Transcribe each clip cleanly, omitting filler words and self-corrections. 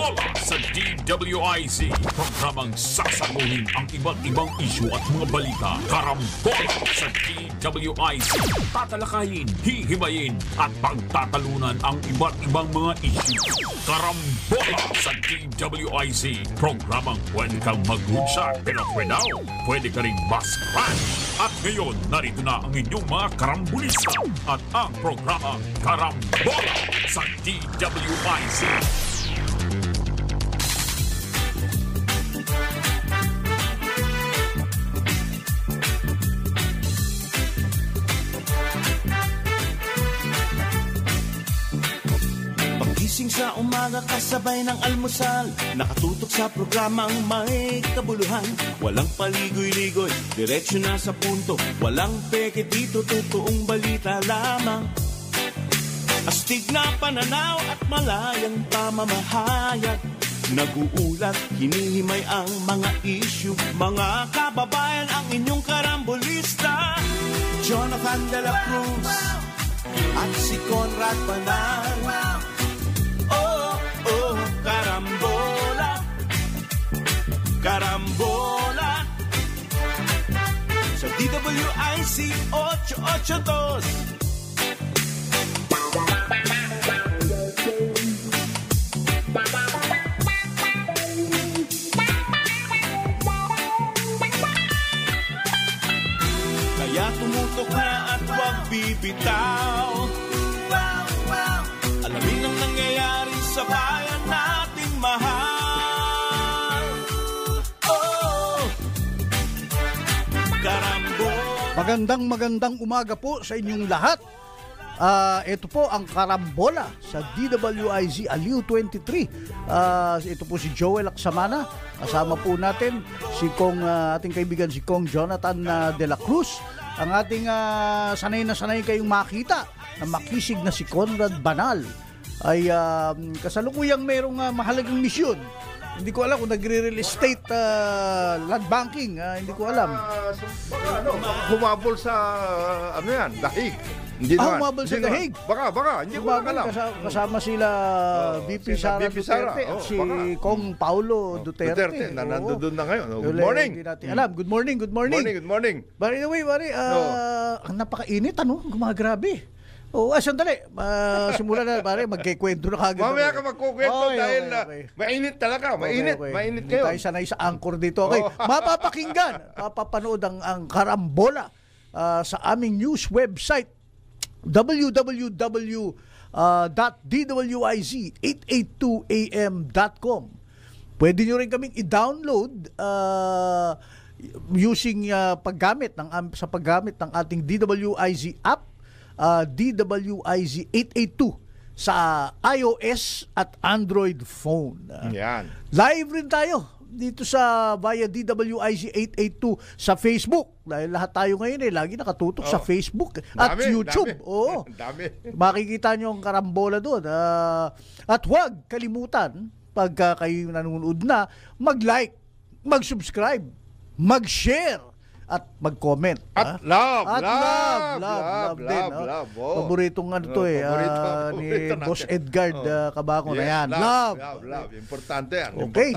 Karambola sa DWIZ. Programang sasaguhin ang iba't ibang isyu at mga balita. Karambola sa DWIZ. Tatalakayin, hihimayin at pagtatalunan ang iba't ibang mga isyu. Karambola sa DWIZ. Programang pwede kang mag-good pero now, pwede ka rin mas-crash. At ngayon, narito na ang inyong mga karambulista at ang programa Karambola sa DWIZ. Pagising sa umaga kasabay ng almusal, nakatutok sa programang may kabuluhan. Walang paligoy-ligoy, diretsyo na sa punto. Walang peke dito, totoong balita lamang. Astig na pananaw at malayang pamamahayag. Naguulat, hinihimay ang mga issue. Mga kababayan, ang inyong karambulista, Jonathan De La Cruz at si Conrad Banal. Oh, Karambola, Karambola sa DWIC 882. Kaya tumutok na at huwag bibitaw. Alamin ang nangyayari sa bayan nating mahal. Oh, Karambola. Magandang umaga po sa inyong lahat. Ito po ang Karambola sa DWIZ Aliw 23. Ito po si Joel Aksamana. Kasama po natin si ating kaibigan si Kong Jonathan De La Cruz. Ang ating sanay na sanay kayong makita na makisig na si Conrad Banal ay kasalukuyang mayroong mahalagang misyon. Hindi ko alam kung nagre-real estate land banking. Hindi ko alam. Humabol sa dahig. Hindi humabol sa dahig. Baka, hindi ko alam. Kasama sila VP Sara Duterte at si Kong Paulo Duterte. Na nandoon na ngayon. Good morning. Good morning. Good morning. By the way, ang napakainit, gumagrabe. Sandali. Simula na, pare, magkikwento na kagad. Mamaya ka magkukwento dahil mainit talaga. Mainit kayo. Tayo sanay sa anchor dito. Okay, mapapakinggan, mapapanood ang Karambola sa aming news website www.dwiz882am.com. Pwede nyo rin kaming i-download using paggamit ng ating DWIZ app, DWIZ 882 sa iOS at Android phone. Yan. Live rin tayo dito sa via DWIZ 882 sa Facebook. Dahil lahat tayo ngayon lagi nakatutok sa Facebook at YouTube. Dami. Makikita nyo ang Karambola doon. At huwag kalimutan, pagka kayo nanonood na, mag-like, mag-subscribe, mag-share, at mag-comment. At love din. Paboritong ni Boss Edgard Cabacon. Ayan, love. Importante yan. Okay.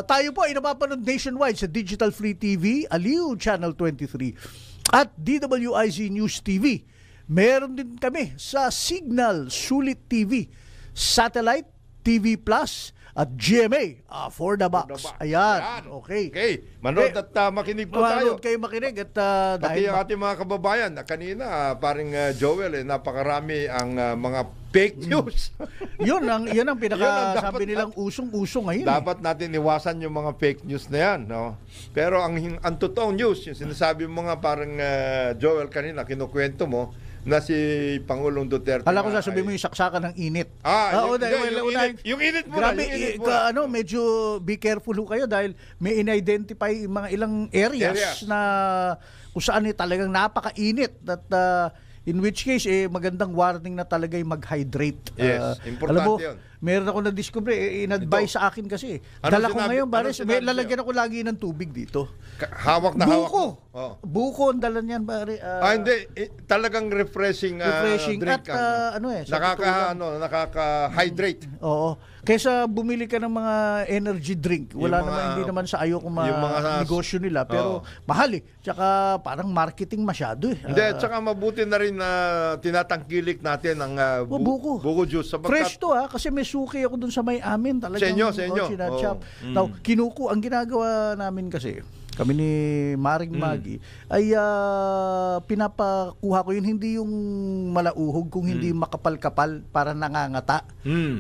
Tayo po ay napapanood nationwide sa Digital Free TV, Aliw Channel 23, at DWIZ News TV. Meron din kami sa Signal Sulit TV, Satellite TV Plus, at GMA for the box. Ayan. Okay. Manood at makinig po tayo. Manood kayo makinig at pati ang ating mga kababayan kanina paring Joel napakarami ang mga fake news. Yun ang pinaka sabi nilang usong-usong ngayon. Dapat natin iwasan yung mga fake news na yan, no? Pero ang totoong news, yung sinasabi mo nga parang Joel kanina kinukwento mo na si Pangulong Duterte. Alam ko sasabihin mo yung saksakan ng init. Yung init mo grabe, medyo be careful kayo dahil may in-identify mga ilang areas na kung saan talagang napakainit at in which case magandang warning na talaga yung mag-hydrate. Yes, importante yun. meron ako na-discover, in-advise sa akin kasi. Ano Dala ko sinabi- ngayon, ano pare, sinabi lalagyan ako lagi ng tubig dito. Hawak na hawak Buko. mo. Oh. Buko ang dala niyan, pare. Hindi. Talagang refreshing, Refreshing drink. at sa totoo lang, Nakaka-hydrate. oo. Kaysa bumili ka ng mga energy drink, wala Yung mga- naman, hindi naman sa ayoko yung mga- negosyo nila, pero mahal eh. Tsaka parang marketing masyado eh. Hindi, tsaka mabuti na rin na tinatangkilik natin ang buko. buko juice. Fresh to kasi may suki ako dun sa may amin. Talagang, Sa inyo. sinachop. Oh. Now, ang ginagawa namin kasi, kami ni Maring Maggie, ay pinapakuha ko yun, hindi yung malauhog, kung hindi makapal-kapal para nangangata.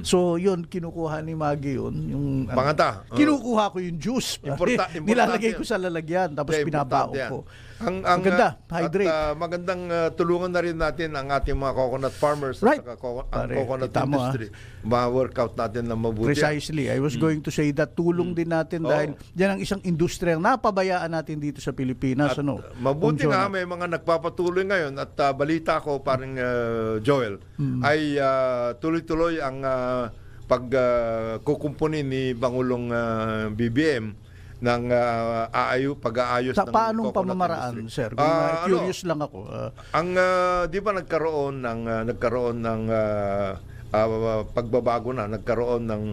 So, yun, kinukuha ni Maggie yun. Yung, Pangata. kinukuha ko yung juice. Importante Nilalagay yan. ko sa lalagyan, tapos Hindi, pinabaon importante yan. ko. Maganda, hydrate. At magandang tulungan na rin natin ang ating mga coconut farmers Right. at saka ang Pare, coconut kita mo, industry. Ma-workout natin na mabuti. Precisely. I was going to say that tulong din natin dahil yan ang isang industriya na napabayaan natin dito sa Pilipinas. At mabuti nga may mga nagpapatuloy ngayon at balita ko parang Joel ay tuloy-tuloy ang pagkukumpunin ni Bangulong BBM ng pag-aayos ng paanong coconut pamamaraan, industry. sir? Kung curious lang ako. Di ba nagkaroon ng pagbabago na, nagkaroon ng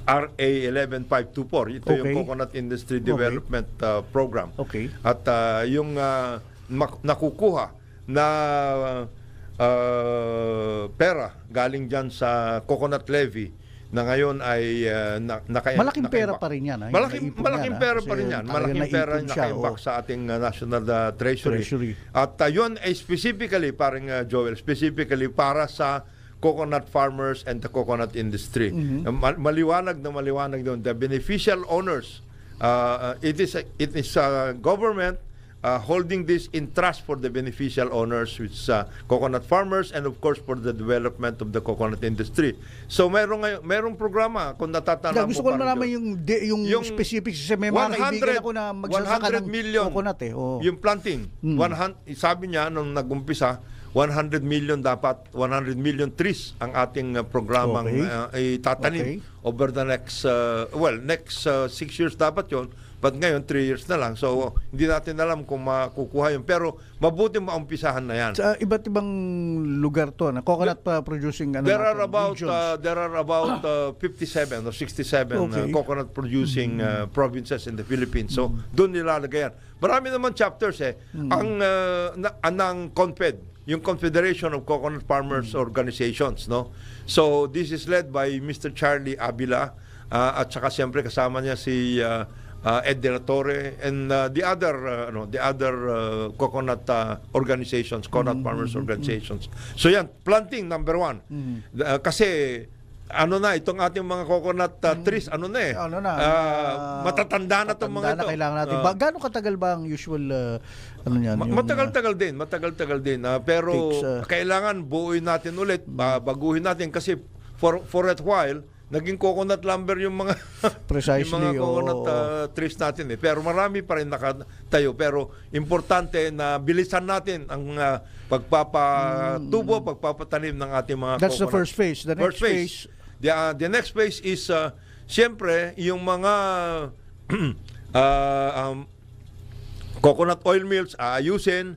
RA 11524. Ito yung Okay. Coconut Industry Development Program. Okay. At yung nakukuha na pera galing dyan sa coconut levy na ngayon ay Malaking pera pa rin yan. Malaking pera pa rin yan. Malaking pera naipon siya, nakaimbak sa ating national treasury. Treasury. At yun ay specifically, parang Joel, specifically para sa coconut farmers and the coconut industry. Maliwanag doon. The beneficial owners, it is government holding this in trust for the beneficial owners, which is coconut farmers, and of course for the development of the coconut industry. So merong programa kung natatandaan mo. Gusto ko parang naman Joel. yung specifics. Kasi may mga kaibigan ako na magsasaka 100 ng million coconut yung planting. Sabi niya nung nag-umpisa, 100 million dapat, 100 million trees ang ating programang itatanim over the next, next 6 years dapat yon. But ngayon, 3 years na lang. So, hindi natin alam kung makukuha yun. Pero, mabuti maumpisahan na yan. Sa iba't ibang lugar to, na coconut producing There are about 57 or 67 coconut producing provinces in the Philippines. So, doon nilalagay yan. Marami naman chapters ang CONFED, yung Confederation of Coconut Farmers Organizations, no? So, this is led by Mr. Charlie Abila at saka siyempre kasama niya si Ed De La Torre and the other coconut organizations, coconut farmers organizations. So yan, planting number 1. Kasi itong ating mga coconut trees, matatanda na itong mga ito. Kailangan natin. Gaano katagal ba ang usual Matagal-tagal din. Pero kailangan buuin natin ulit, baguhin natin kasi for a while, naging coconut lumber yung mga Precisely, yung mga coconut trees natin Pero marami pa rin nakatayo. Pero importante na bilisan natin ang pagpapatubo, pagpapatanim ng ating mga That's coconut. the first phase. The next phase. The next phase is siyempre yung mga coconut oil mills aayusin.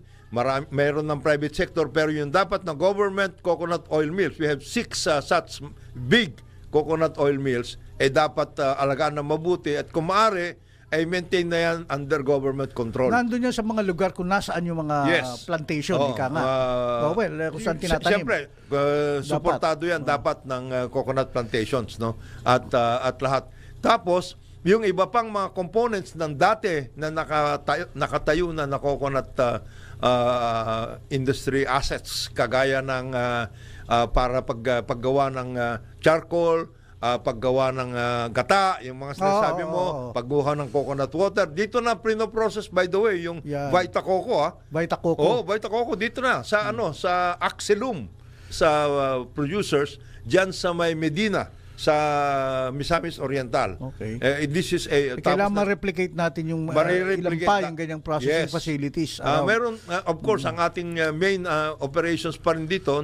Mayroon ng private sector pero yung dapat na government coconut oil mills, we have 6 such big coconut oil mills, dapat alagaan na mabuti at kung maaari, ay maintain na yan under government control. Nandun yan sa mga lugar kung nasaan yung mga plantation, ika nga. Kung saan tinatanim. Siyempre, suportado yan dapat ng coconut plantations, no? At lahat. Tapos, yung iba pang mga components ng dati na nakatayo na coconut industry assets, kagaya ng para paggawa ng charcoal, paggawa ng gata, yung mga sinasabi mo, pagguha ng coconut water. Dito na prino-process, by the way, yung Vita Coco. Vita Coco. Vita Coco, dito na. Sa sa Axelum, sa producers, dyan sa may Medina, sa Misamis Oriental. Okay. This is a... Kailangan ma-replicate natin yung ilang pa yung ganyang processing facilities. Meron, of course, ang ating main operations pa rin dito,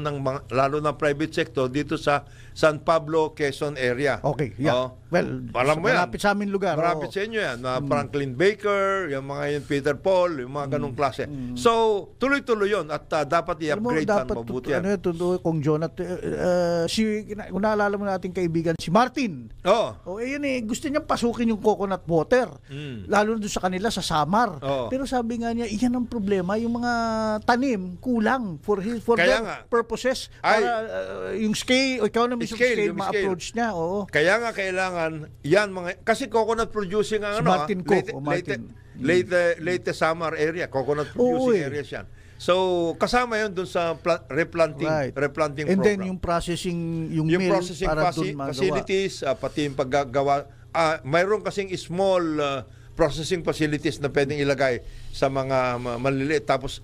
lalo na private sector, dito sa San Pablo, Quezon area. Okay, yeah. Well, alam mo yan. malapit sa aming lugar. Malapit sa inyo yan. Franklin Baker, yung mga yun, Peter Paul, yung mga ganong klase. So, tuloy-tuloy yun at dapat i-upgrade pa mabuti yan. Kung Jonat, kung naalala mo nating kaibigan, si Martin. Oo. Yun gusto niyang pasukin yung coconut water. Lalo doon sa kanila, sa Samar. Pero sabi nga niya, iyan ang problema, yung mga tanim, kulang for Kaya their nga, purposes. Para yung scale, economies of scale, yung ma-approach niya. Oo. Kaya nga kailangan, yan mga, kasi coconut producing ang Si Martin Leyte Samar area, coconut producing areas yan. So, kasama yun dun sa replanting And program. then yung processing, yung mill, processing para dun magawa. facilities, pati yung paggagawa. Mayroon kasing small processing facilities na pwedeng ilagay sa mga maliliit. Tapos,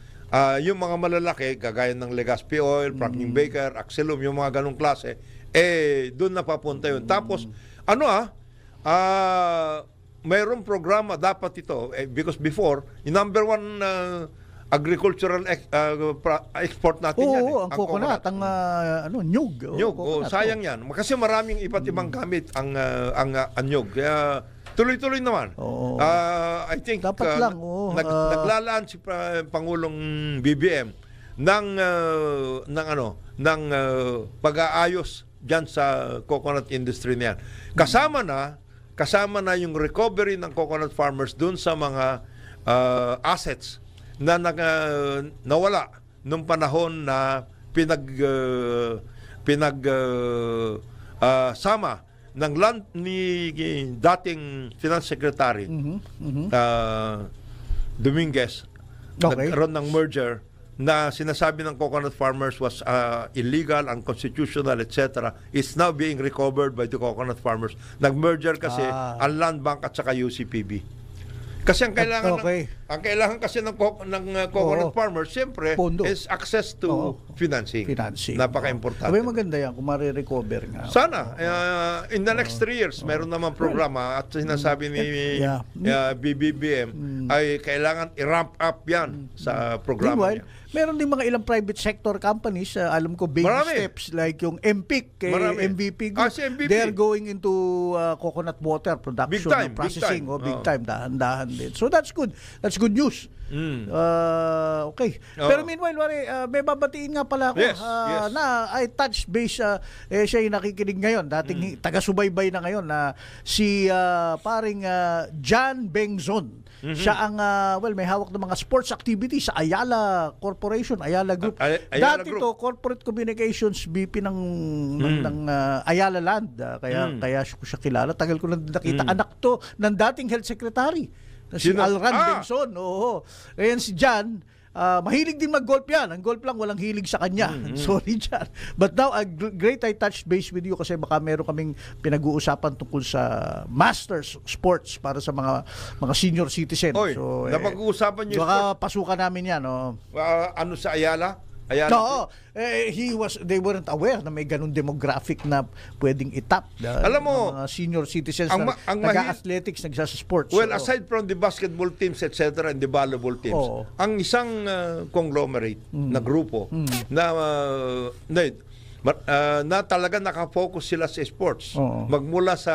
yung mga malalaki, gagaya ng Legazpi Oil, Franklin Baker, Axelum, yung mga ganong klase, doon napapunta yun. Tapos, mayroong programa dapat ito, because before, yung number one agricultural export natin yan. Ang coconut, ang nyug. Nyug, sayang yan. Kasi maraming iba't ibang gamit ang nyug. Kaya tuloy-tuloy naman. I think dapat lang. Naglalaan si Pangulong BBM ng pag-aayos diyan sa coconut industry niyan. Kasama na yung recovery ng coconut farmers dun sa mga assets na nawala nung panahon na sama ng land ni dating Finance Secretary Dominguez. Nagkaroon ng merger na sinasabi ng coconut farmers was illegal, unconstitutional, etc. It's now being recovered by the coconut farmers. Nag-merger kasi ang Land Bank at saka UCPB. Kasi ang kailangan kasi ng coconut farmers, siyempre, is access to financing. Napaka-importante. Maganda yan kung marirecover nga. Sana. In the next 3 years, meron naman programa at sinasabi ni BBM ay kailangan i-ramp up yan sa programa niya. Meron din mga ilang private sector companies, alam ko, baby steps, like yung MPIC, MVP Group, they're going into coconut water production, processing, big time, dahan-dahan din. So that's good. That's good news. Okay. Pero meanwhile, may babatiin nga pala ako na I touch base, siya yung nakikinig ngayon, dating taga-subaybay na ngayon, na si paring John Bengzon. Siya ang, may hawak ng mga sports activities sa Ayala Corporation, Ayala Group. Dati to, Corporate Communications VP ng Ayala Land. Kaya ko siya kilala. Tagal ko lang nakita. Anak to ng dating Health Secretary. Si Alran Bengzon. Ayan si John. Mahilig din mag-golf yan. Ang golf lang, walang hilig sa kanya. Sorry, John. But now, great I touch base with you kasi baka meron kaming pinag-uusapan tungkol sa Masters Sports para sa mga senior citizen. So, napag-uusapan niyo baka pasukan namin yan. Ano sa Ayala? No, they weren't aware na may ganun demographic na pwedeng itap. Alam mo, mga senior citizens na nag-athletics, nagsa-sports. Well, aside from the basketball teams, etc., and the volleyball teams, ang isang conglomerate na grupo na talaga nakafocus sila sa sports. Magmula sa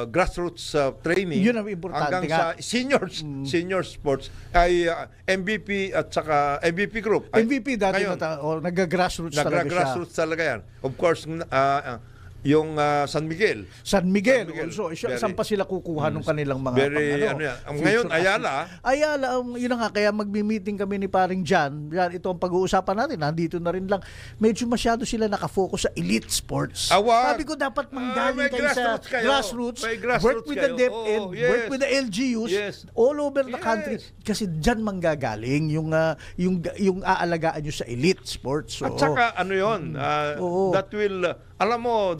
grassroots training hanggang sa senior sports ay MVP at saka MVP group. MVP dati nag-grassroots talaga siya. Nag-grassroots talaga yan. Of course, yung San Miguel also. Saan pa sila kukuha ng kanilang mga ngayon, Ayala, yun nga, kaya magmi-meeting kami ni paring Jan. Ito ang pag-uusapan natin. Nandito na rin lang. Medyo masyado sila nakafocus sa elite sports. Sabi ko, dapat manggaling kayo sa grassroots. Work with the DepEd, work with the LGUs all over the country. Kasi dyan manggagaling yung aalagaan nyo sa elite sports. At saka,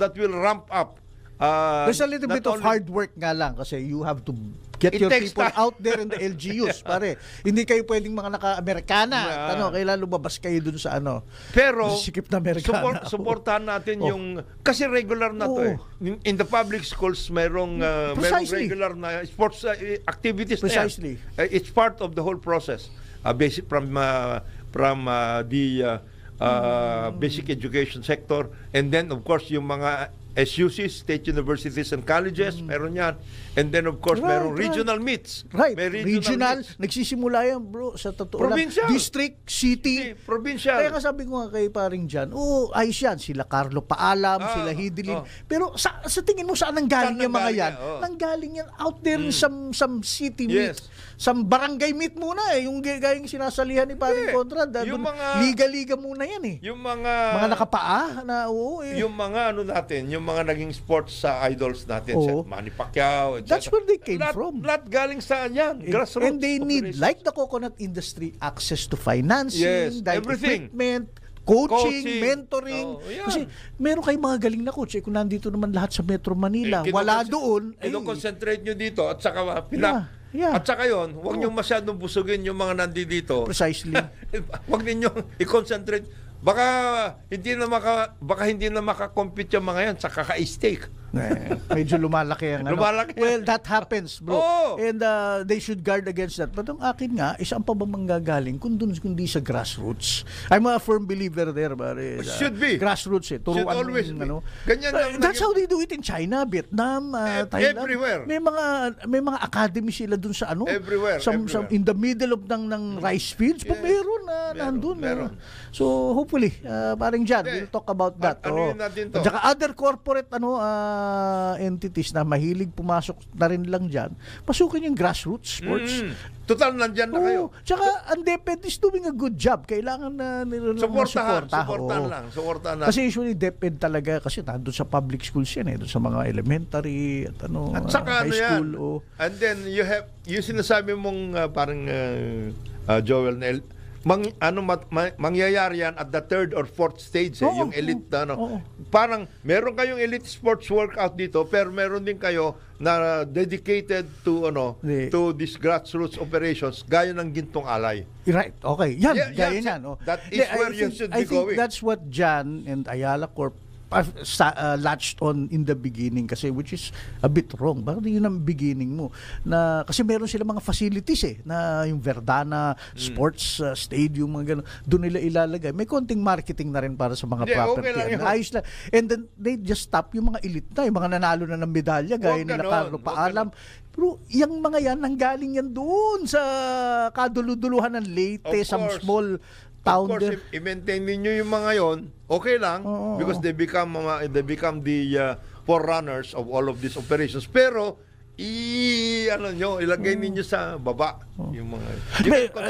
that will ramp up. There's a little bit of hard work nga lang kasi you have to get your people out there in the LGUs, pare. Hindi kayo pwedeng mga naka-Amerikana. Kailan lumabas kayo dun sa Pero sikip na Amerikana. Supportahan natin yung kasi regular na to In the public schools merong regular na sports activities. Precisely. It's part of the whole process. Basic from the basic education sector, and then of course yung mga SUCs, state universities and colleges, meron yan. And then of course, Right, meron regional meets. Right. May Regional, meets. nagsisimula yan, bro, sa totoo Provincial. lang. District, city. Provincial. Kaya kasabi ko nga kay paring Jan, ayos yan. Sila Carlo Paalam, sila Hidilin. Pero sa tingin mo, saan nanggaling Saan yung mga nanggaling yan? yan? Oo. Nanggaling yan out there in some city Yes. meet. Some barangay meet muna yung gayong sinasalihan ni paring Hindi. Conrad. Yung Dun, mga- liga-liga muna yan eh. Yung mga Nakapaa na, yung mga ano natin, yung mga naging sports sa idols natin, Oo. Manny Pacquiao, etc. That's where they came from. Lahat galing saan yan? Grassroots. And they need, operations. like the coconut industry, access to financing, Yes, like everything. equipment, coaching, Coaching. mentoring. Oh, yan. Kasi meron kayong mga galing na coach. Kung nandito naman lahat sa Metro Manila, Eh, wala doon. Concentrate nyo dito at saka Yeah. At saka yon, huwag nyo masyadong busugin yung mga nandito. Precisely. Huwag ninyong i-concentrate. Baka hindi na makakompete yung mga yan sa kaka-steak. Medyo lumalaki ang Lumalaki. Well, that happens, bro. Oo. And they should guard against that. But ang akin nga, saan pa ba manggagaling kundi sa grassroots? I'm a firm believer there, pare. Should be. Grassroots eh. Turuan Should always yung, be. Ganyan lang that's how they do it in China, Vietnam, Thailand. Everywhere. May mga academy sila dun sa Everywhere, Some in the middle of ng rice fields. Pa meron nandun. meron. So hopefully, parang Jan, we'll talk about that. Ano yun natin to? At saka other corporate entities na mahilig pumasok na rin lang dyan, pasukin yung grassroots sports. Total, nandyan na kayo. Tsaka ang DepEd is doing a good job. Kailangan na nila Supportahan Oo. lang. Supportahan natin. Kasi usually DepEd talaga kasi nandun sa public schools yan doon sa mga elementary at At saka high ano yan. school. And then yung sinasabi mong parang Joel, na mangyayari yan at the third or fourth stage, yung elite parang meron kayong elite sports workout dito, pero meron din kayo na dedicated to to these grassroots operations gaya ng Gintong Alay. Right, okay. Yan, Yeah, gaya yeah, yan. that is where you should be I think going. that's what Jan and Ayala Corp latched on in the beginning kasi which is a bit wrong. Bakit yun ang beginning mo? Kasi meron sila mga facilities na yung Verdana Sports Stadium, mga ganun. Doon nila ilalagay. May konting marketing na rin para sa mga property. Okay lang yun. Ayos lang. And then they just stop yung mga elite na, yung mga nanalo na ng medalya, gaya nila Carlo Paalam. Pero yung mga yan, nanggaling yan doon sa kaduluduluhan ng Leyte, some small town Of course, there. i-maintain ninyo yung mga yon, okay lang, because they become the forerunners of all of these operations. Pero ilagay ninyo sa baba yung mga.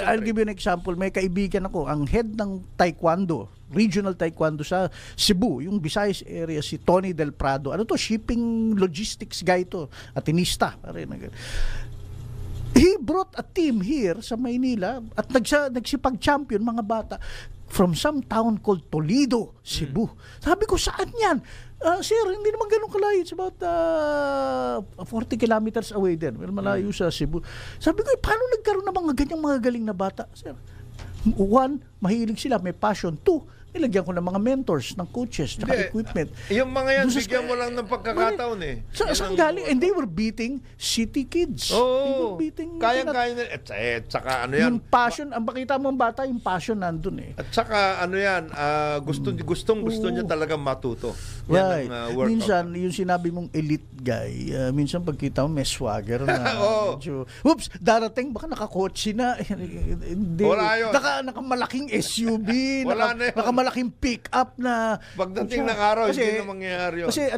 I'll give you an example. May kaibigan ako, ang head ng taekwondo, regional taekwondo sa Cebu, yung Visayas area, si Tony Del Prado. Shipping logistics guy to, Atinista. He brought a team here sa Maynila at nagsipag-champion mga bata from some town called Toledo, Cebu. Sabi ko, saan yan? Sir, hindi naman ganun kalayo. It's about 40 kilometers away din. Well, malayo sa Cebu. Sabi ko, paano nagkaroon ng mga ganyang mga galing na bata? Sir, one, mahilig sila, may passion. Two, nilagyan ko ng mga mentors, ng coaches, tsaka equipment. Yung mga yan, bigyan mo lang ng pagkakataon Saan galing? And they were beating city kids. They were beating... Kaya-kaya nila. At saka ano yan. Yung passion, ang pakita mo ang bata, yung passion nandun At saka ano yan, gusto niya talaga matuto. Yan Right. ang workout. Minsan, yung sinabi mong elite guy, minsan pagkita mo may swagger na. Medyo, oops, darating, baka nakakotse na. Hindi. Wala yun. Nakamalaking SUV, Wala na yun. nakamalaking pick-up na. Pagdating ng araw, hindi na mangyayari yun. Kasi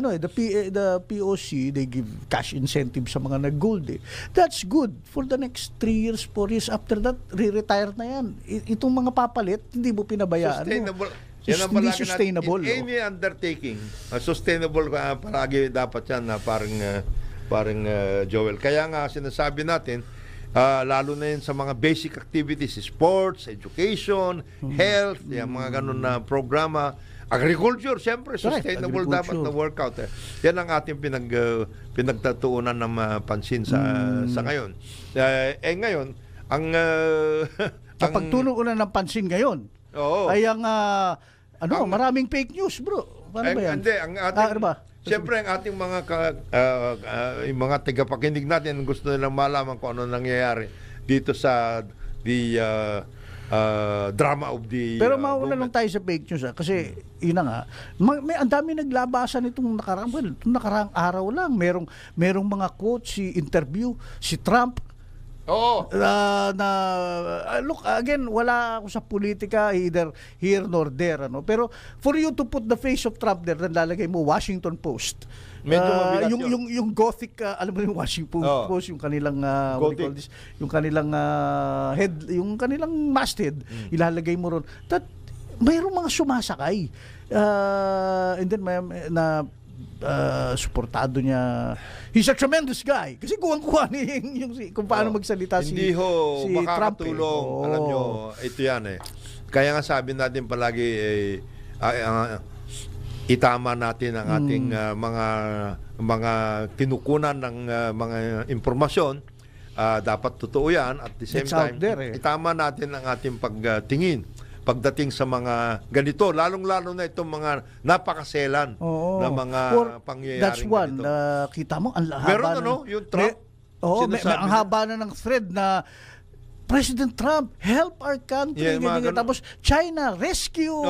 the POC, they give cash incentive sa mga nag-gold. That's good for the next 3 years, 4 years. After that, re-retire na yan. Itong mga papalit, hindi mo pinabayaan. Sustainable. Yan ang hindi sustainable. In any undertaking, sustainable palagi dapat yan na parang Joel. Kaya nga sinasabi natin, lalo na yun sa mga basic activities, sports, education, health, yung mga ganun na programa. Agriculture, siyempre, sustainable dapat na workout. Yan ang ating pinagtatuunan ng pansin sa ngayon. Ngayon, Kapag tunog ko na ng pansin ngayon, ay ang maraming fake news, bro. Paano ba yan? Hindi, ang ating, ano ba? siyempre, ang ating mga tagapakinig natin, gusto nilang malaman kung ano nangyayari dito sa drama of the Pero mauna movement. lang tayo sa fake news kasi yun na nga, may ang dami naglabasan itong nakaraang araw lang. Merong mga quotes, interview si Trump. Oo. Look, again, wala ako sa politika either here nor there, ano. Pero for you to put the face of Trump there, lalagay mo Washington Post. Medyo mabigat yun. Yung Gothic, alam mo yung Washington Post, yung kanilang what do you call this? Yung kanilang head, yung kanilang masthead, ilalagay mo ron. Mayroong mga sumasakay. And then suportado niya. He's a tremendous guy. Kasi kuwang-kuha niya kung paano magsalita hindi si makakatulong. Trump. Alam nyo, ito yan eh. Kaya nga sabi natin palagi itama natin ang ating mga kinukunan ng mga impormasyon. Dapat totoo yan. At the same It's time, out there, eh. itama natin ang ating pagtingin pagdating sa mga ganito, lalong-lalo na itong mga napakaselan na mga pangyayaring that's one. ganito. Kita mo, ang haba Meron yung Trump. ang haba na ng thread na President Trump, help our country. Yeah, ganyan. Tapos, China, rescue.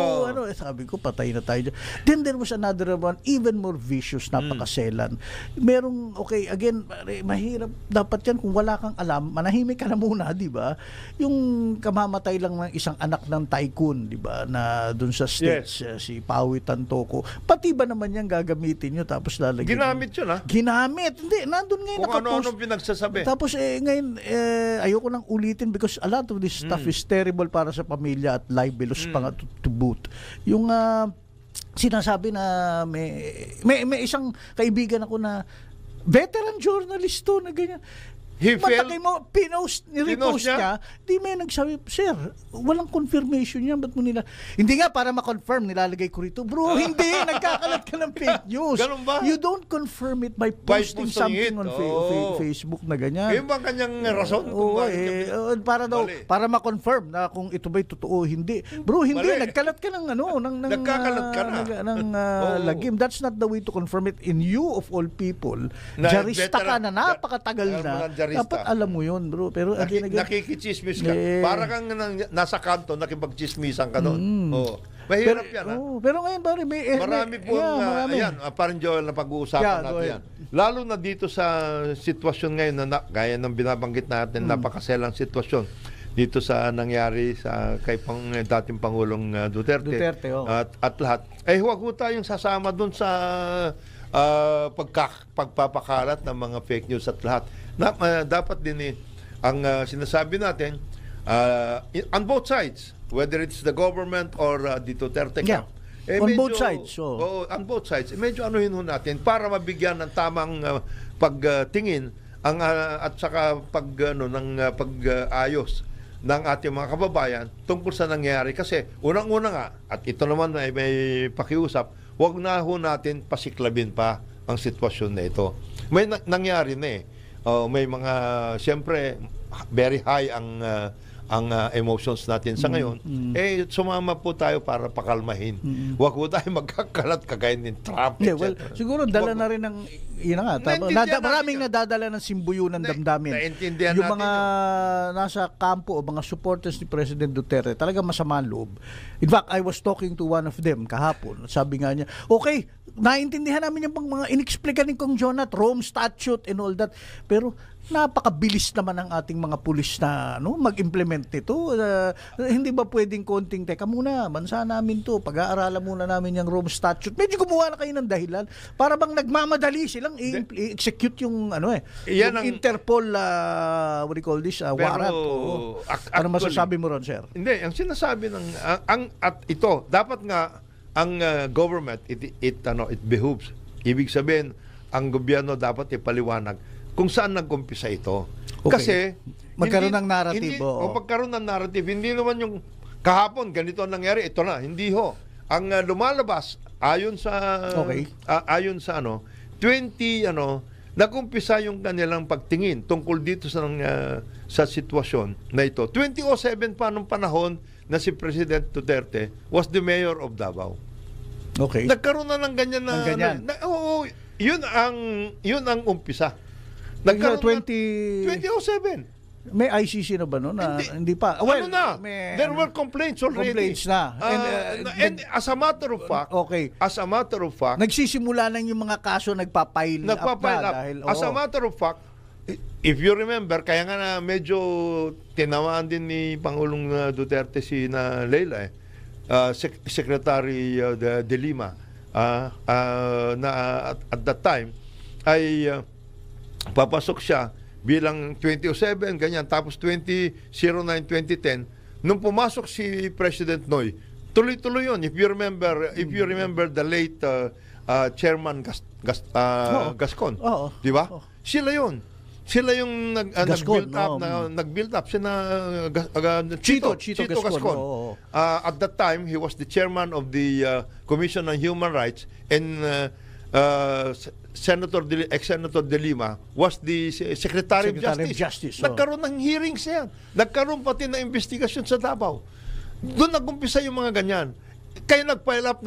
Sabi ko, patay na tayo dyan. Then there was another one, even more vicious, napakaselan. Merong, okay, again, mahirap. Dapat yan, kung wala kang alam, manahimik ka na muna, di ba? Yung kamamatay lang ng isang anak ng tycoon, di ba? Na dun sa States, si Pawi Tantoko. Pati ba naman yan gagamitin nyo? Tapos lalagyan. Ginamit yun, ha? Ginamit. Hindi, nandun ngayon kung nakapost. ano-ano pinagsasabi. Tapos ngayon, ayoko nang ulitin because a lot of this stuff is terrible para sa pamilya at libelous pa nga to boot. Yung sinasabi na may isang kaibigan ako na veteran journalist to na ganyan. Matakay mo, repost niya, di may nagsabi, sir, walang confirmation yan, ba't mo nila, hindi nga para ma-confirm, nilalagay ko rito, bro, hindi, nagkakalat ka ng fake news. Ganun ba? You don't confirm it by posting something on Facebook na ganyan. Yung bang kanyang rason? Para ma-confirm na kung ito ba'y totoo o hindi. Bro, hindi, nagkalat ka ng nagkakalat ka na. Lagim. That's not the way to confirm it. In you of all people, jarista ka na napakatagal na. Dapat alam mo yun, bro. Pero nakikichismis ka. Para kang nasa kanto, nakipagchismisan ka doon. Mahirap yan, ha? Pero ngayon, pare, marami po ayan, parang Joel na pag-uusapan natin yan. Lalo na dito sa sitwasyon ngayon na gaya ng binabanggit natin, napakaselang sitwasyon dito sa nangyari kay dating Pangulong Duterte at lahat. Huwag ho tayong sasama doon sa pagpapakalat ng mga fake news at lahat. Dapat din ang sinasabi natin on both sides, whether it's the government or the Duterte camp. On both sides. On both sides. Medyo anuhin ho natin para mabigyan ng tamang pagtingin at saka pag-ayos ng ating mga kababayan tungkol sa nangyari. Kasi unang-una nga, at ito naman ay may pakiusap, huwag na ho natin pasiklabin pa ang sitwasyon na ito. May nangyari na may mga, siyempre, very high ang emotions natin sa ngayon. Sumama po tayo para pakalmahin. Huwag po tayo magkakalat kagaya ni Trump. Siguro dala na rin ng maraming nadadala ng simbuyo ng damdamin. Yung mga nasa kampo o mga supporters ni President Duterte, talaga masama ang loob. In fact, I was talking to one of them kahapon. Sabi nga niya, okay, naintindihan namin yung mga inexplica ni Kong Jonat, Rome Statute and all that. Pero napakabilis naman ng ating mga pulis na mag-implement nito. Hindi ba pwedeng konting, teka muna, bansa namin to, pag-aaralan muna namin yung Rome Statute. Medyo gumawa na kayo ng dahilan para bang nagmamadali silang i-execute yung yung Interpol what do you call this, warrant. Ano masasabi mo ron, sir? Hindi, ang sinasabi at ito, dapat nga ang government, it behooves. Ibig sabihin, ang gobyerno dapat ipaliwanag kung saan nag-umpisa ito. Okay. Kasi magkaroon ng narrative. Magkaroon ng narrative. Hindi naman yung kahapon, ganito ang nangyari, ito na. Hindi ho. Ang lumalabas, ayon sa 20, nag-umpisa yung kanilang pagtingin tungkol dito sa sitwasyon na ito. 2007 pa nung panahon na si President Duterte was the mayor of Davao. Okay. Nagkaroon na ng ganyan na. Yun ang umpisa. Nagkaroon 2007. May ICC na ba no? Na, hindi pa. Ano na? May, There were complaints already. complaints na. And as a matter of fact, okay. Nagsisimula na yung mga kaso nagpa-pile up na. Dahil, As a matter of fact, if you remember, kaya nga na medyo tinamaan din ni Pangulong Duterte si na Leila Secretary de Lima na at that time ay papasok siya bilang 2007, ganyan. Tapos 2009-2010, nung pumasok si President Noy, tuloy-tuloy yun. If you remember the late Chairman Gascon, di ba? Sila yun. Sila yung nag-build up siya na Chito Gascon. At that time, he was the chairman of the Commission on Human Rights, and ex-Senator De Lima was the Secretary of Justice. Nagkaroon ng hearings yan. Nagkaroon pati ng investigasyon sa Davao. Doon nag-umpisa yung mga ganyan. Kaya nag-pile up.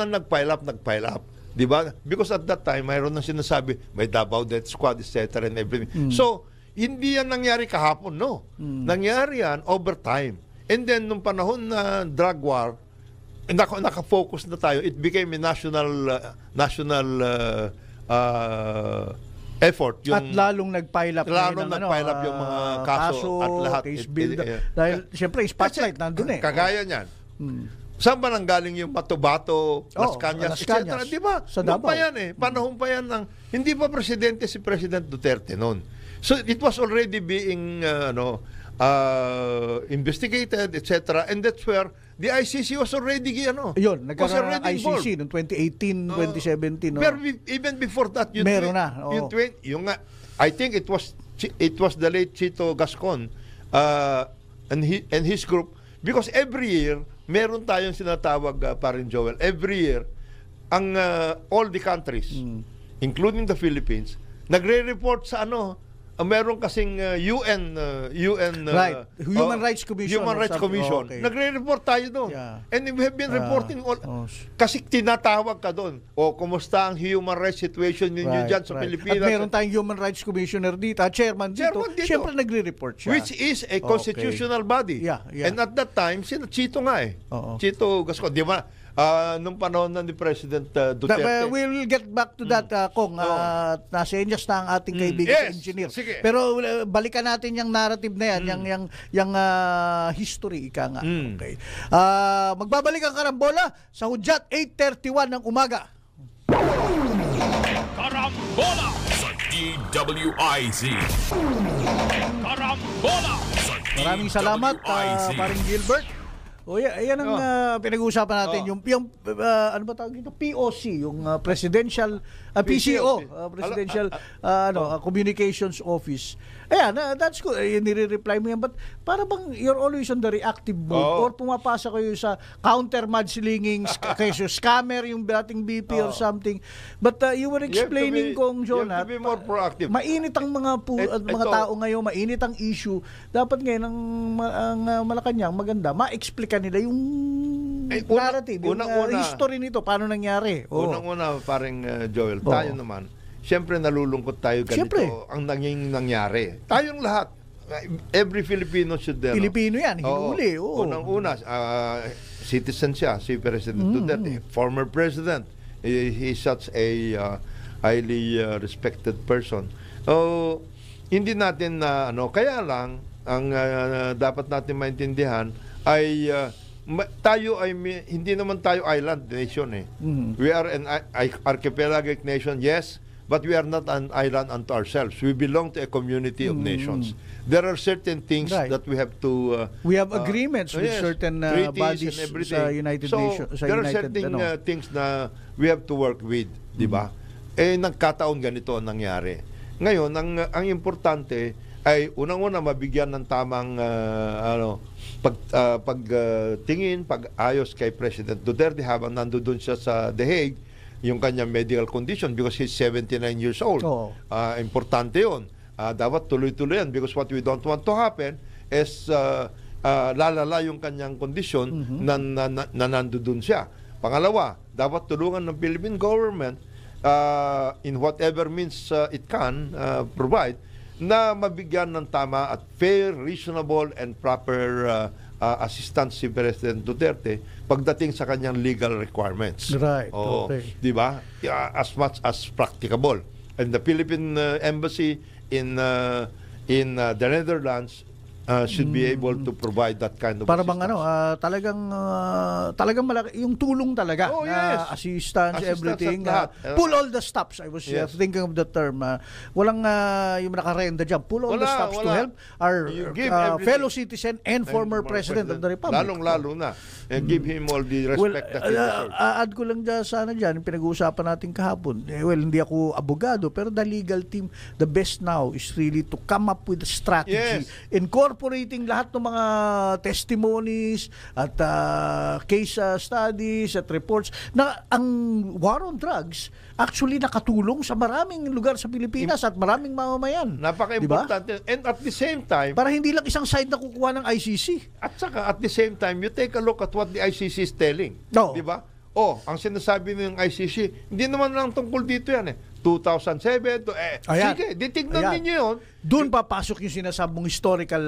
Di ba? Because at that time, mayroon nang sinasabi, may Davao Death Squad, etc. and everything. So, hindi yan nangyari kahapon, no? Nangyari yan over time. And then, nung panahon na drug war, naka-focus na tayo, it became a national effort. At lalong nag-pile up yung mga kaso at lahat. Case build up. Dahil, siyempre, spotlight nandun eh. Kagaya niyan. Saan ba nanggaling yung Matubato, Las Cañas, etc.? Di ba? Sa Davao. Panahon pa yan ng, hindi pa presidente si President Duterte noon. So, it was already being, investigated, etc. And that's where the ICC was already, yun, nagkaroon ng ICC noong 2018, 2017. Pero even before that, meron na. I think it was the late Chito Gascon and his group, because every year, meron tayong sinatawag, parin Joel, every year, all the countries, including the Philippines, nagre-report sa meron kasing UN Human Rights Commission. Okay. Nagre-report tayo doon. Yeah. And we have been reporting kasi tinatawag ka doon. Kumusta ang human rights situation ninyo dyan sa Pilipinas? At meron tayong Human Rights Commissioner dito, chairman dito. Siyempre nagre-report siya. Which is a constitutional body. Yeah. And at that time, Chito nga Chito Gascon. Di ba? Nung panahon na ni President Duterte. We will get back to that, Kong. Nasa inyas na ang ating kaibigan engineer. Sige. Pero balikan natin yung narrative na yan, yung history, ika nga. Okay. Magbabalik ang karambola sa Hudyat 8:31 ng umaga. Karambola sa DWIZ. Karambola sa DWIZ. Maraming salamat, paring Gilbert. Ayan ang pinag-uusapan natin, yung ano ba tawag dito? POC, yung Presidential PCO, Presidential Communications Office. Ayan, that's good. Nire-reply mo yan. But para bang you're always on the reactive mode or pumapasa kayo sa counter-mudslinging, kayo scammer yung dating BP or something. But you were explaining, Kong Jonat, you have to be more proactive. Mainit ang mga tao ngayon, mainit ang issue. Dapat ngayon ang Malacanang maganda, ma-explica nila yung narrative, yung history nito, paano nangyari. Unang-una, parang Joel, tayo naman, siyempre nalulungkot tayo ganito ang nangyari. Tayong lahat, every Filipino should Filipino yan, hinuli. Unang-una, citizen siya, si President Duterte, former president. He is such a highly respected person. Hindi natin kaya lang, ang dapat natin maintindihan ay tayo ay hindi naman tayo island nation We are an archipelagic nation, yes, but we are not an island unto ourselves. We belong to a community of nations. There are certain things that we have to we have agreements with certain bodies sa United Nations. There are certain things na we have to work with, di ba? Nagkataon ganito ang nangyari. Ngayon, ang importante ay unang-una mabigyan ng tamang pagtingin, pag-ayos kay President Duterte habang nandoon siya sa The Hague, yung kanyang medical condition because he's 79 years old. Importante yun. Dapat tuloy-tuloy yan because what we don't want to happen is lalala yung kanyang condition na nandoon siya. Pangalawa, dapat tulungan ng Philippine government in whatever means it can provide na mabigyan ng tama at fair, reasonable, and proper assistance si President Duterte pagdating sa kanyang legal requirements. Right, Oo, okay. di ba? As much as practicable. And the Philippine Embassy in the Netherlands should be able to provide that kind of Para bang assistance. talagang malaki yung tulong talaga Oh, na yes. assistance, everything. at lahat. Pull all the stops. I was Yes. thinking of the term. Walang yung nakarenda dyan. Pull all the stops to help our You give everything. fellow citizen and former president of the Republic. Lalong-lalo na. Give him all the respect that he deserves. Add ko lang dyan sana dyan, yung pinag-uusapan natin kahapon. Hindi ako abogado, pero the legal team, the best now is really to come up with a strategy, Yes. incorporating lahat ng mga testimonies at case studies at reports na ang war on drugs actually nakatulong sa maraming lugar sa Pilipinas at maraming mamamayan. Napaka-importante. Diba? And at the same time, Para hindi lang isang side na kukuha ng ICC. at saka at the same time, you take a look at what the ICC is telling. No. Di ba? Ang sinasabi ng ICC, hindi naman lang tungkol dito yan 2007 to Ayan. sige, ditignan Ayan. ninyo yun. Doon papasok yung sinasabong historical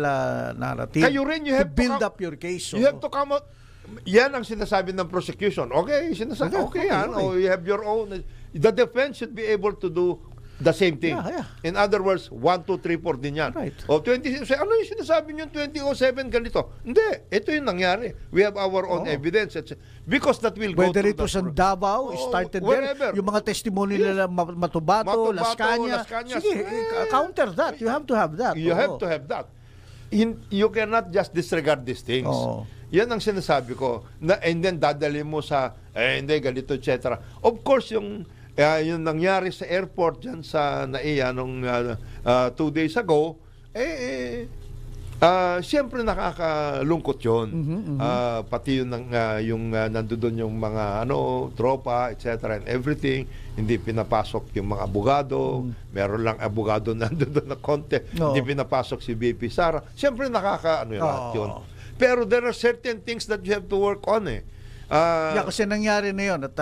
narrative. Kayo rin, you have to build to up your case. You have to come out. Yan ang sinasabi ng prosecution. Okay, sinasabi. Okay, yan. okay. You have your own. The defense should be able to do the same thing. Yeah. In other words, 1, 2, 3, 4 din yan. Right. O 20, ano yung sinasabi nyo 2007 ganito? Hindi. Ito yung nangyari. We have our own evidence. Because that will go Whether through it was the in Davao, started there, wherever. yung mga testimony nila Matubato, Las Cañas. Cañas. Sige, counter that. You have to have that. You have to have that. You cannot just disregard these things. Oo. Yan ang sinasabi ko. And then dadali mo sa, hindi, ganito, etc. Of course, yung nangyari sa airport dyan sa NAIA nung 2 days ago, siyempre nakakalungkot yun. Pati yung nandoon yung mga tropa, etc. and everything, hindi pinapasok yung mga abogado, meron lang abogado nandoon na konti, hindi pinapasok si BP Sara. Siyempre lahat yun. Pero there are certain things that you have to work on kasi nangyari na yun at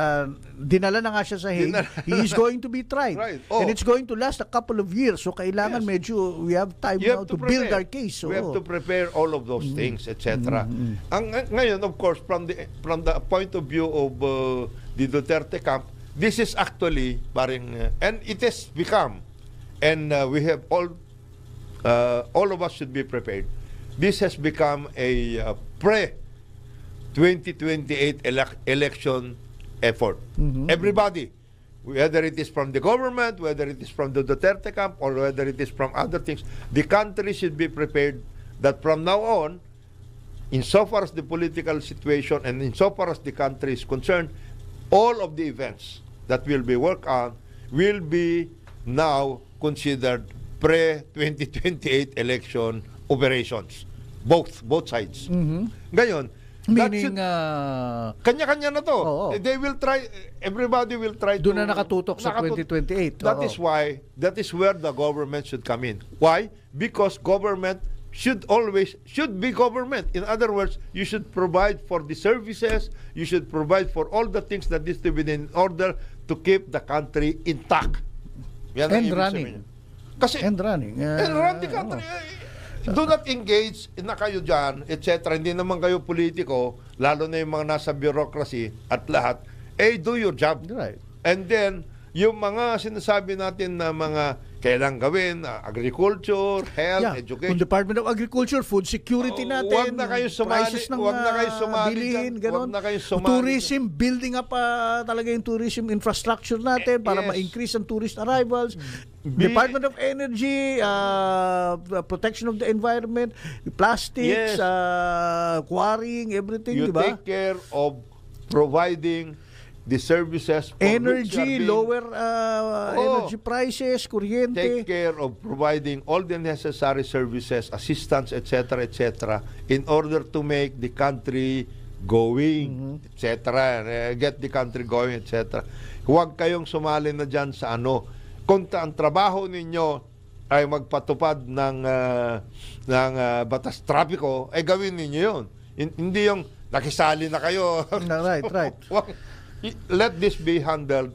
dinala na nga siya sa Hague. He is going to be tried. Right. And it's going to last a couple of years. So kailangan medyo we have time now to build our case. We have to prepare all of those things, etc. Ngayon, of course, from the point of view of the Duterte camp, this is actually and it has become, and we have all of us should be prepared. This has become a pre-2028 election effort. Everybody, whether it is from the government, whether it is from the Duterte camp, or whether it is from other things, the country should be prepared that from now on, insofar as the political situation and insofar as the country is concerned, all of the events that will be worked on will be now considered pre-2028 election operations. Both sides. Ngayon, meaning kanya-kanya na to. Oo. They will try, everybody will try doon na nakatutok sa 2028. That is where the government should come in. Why? Because government should be government. In other words, you should provide for the services, you should provide for all the things that is to be in order to keep the country intact. Yan ang And ibig running. sabihin. Kasi, And running. and run the country. Do not engage na kayo dyan, etc. Hindi naman kayo politiko, lalo na yung mga nasa bureaucracy at lahat. Do your job. Right. And then, yung mga sinasabi natin na mga kailangan gawin, agriculture, health, education. Kung Department of Agriculture, food security natin, Huwag na kayo sumali, prices ng huwag na kayo sumali bilihin, dyan, huwag ganon. na kayo sumali Tourism, building up talaga yung tourism infrastructure natin para Yes. ma-increase ang tourist arrivals. Department of Energy, protection of the environment, plastics, Yes. quarrying, everything, You di ba? take care of providing the services for which you are Energy, being- lower energy prices, kuryente. Take care of providing all the necessary services, assistance, etc., in order to make the country going, etc., get the country going, etc. Huwag kayong sumali na dyan sa kung ang trabaho ninyo ay magpatupad ng batas trapiko, gawin ninyo yun. Hindi yung nakisali na kayo. Right. Let this be handled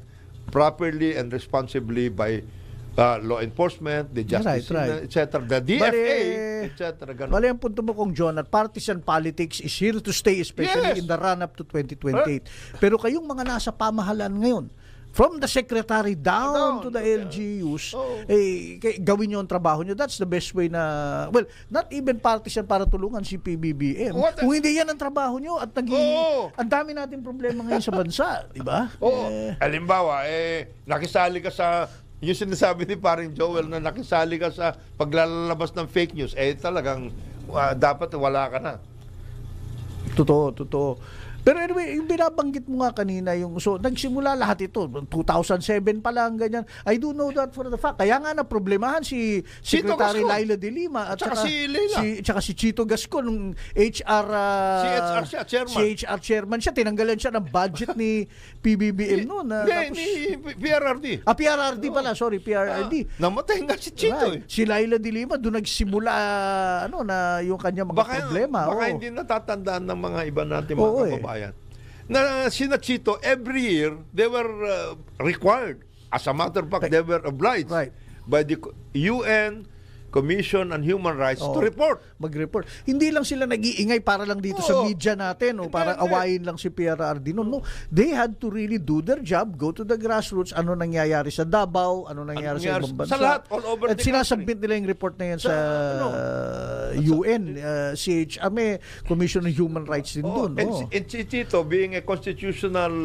properly and responsibly by law enforcement, the justice, Right. etc., the DFA, etc. Ganun. Bali ang punto mo kung John, at partisan politics is here to stay, especially Yes. in the run-up to 2028. Pero kayong mga nasa pamahalaan ngayon, from the secretary down to the LGUs, gawin nyo ang trabaho nyo. That's the best way na, well, not even partisan para tulungan si PBBM. Kung hindi yan ang trabaho nyo at ang dami natin problema ngayon sa bansa, di ba? Halimbawa, nakisali ka sa, yung sinasabi ni paring Joel na nakisali ka sa paglalabas ng fake news, talagang dapat wala ka na. Totoo. Pero anyway, yung binabanggit mo nga kanina, so nagsimula lahat ito, 2007 pa lang, ganyan. I do know that for the fact. Kaya nga na problemahan si Secretary Laila de Lima at saka si Leila. Tsaka si Chito Gascon, nung HR chairman. Si HR chairman siya, tinanggalan siya ng budget ni PBBM noon. Ni PRRD. PRRD pala, sorry, PRRD. Namatay nga si Chito. Si Laila de Lima, doon nagsimula na yung kanya mga problema. Baka hindi natatandaan ng mga iba natin mga kababayan. Na sina Chito, every year, they were required. As a matter of fact, they were obliged by the UN Commission on Human Rights to report. Mag-report. Hindi lang sila nag-iingay para lang dito sa media natin o para awayin lang si PRRD. No. They had to really do their job, go to the grassroots, ano nangyayari sa Davao, ano nangyayari sa ibang bansa. Sa lahat, all over at the sinasubmit nila yung report na yan sa UN, Commission on Human Rights din doon. And si Chito, being a constitutional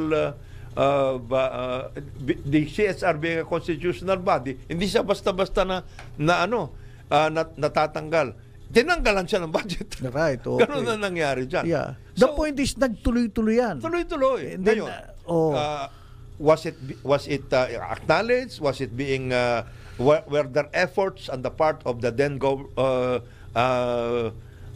the CSR being a constitutional body, hindi siya basta-basta natatanggal. Tinanggalan siya ng budget. Right, okay. Ganun na nangyari dyan. Yeah. The point is, nagtuloy-tuloy yan. Tuloy-tuloy. And then, Ngayon, was it acknowledged? Was it being, were there efforts on the part of the then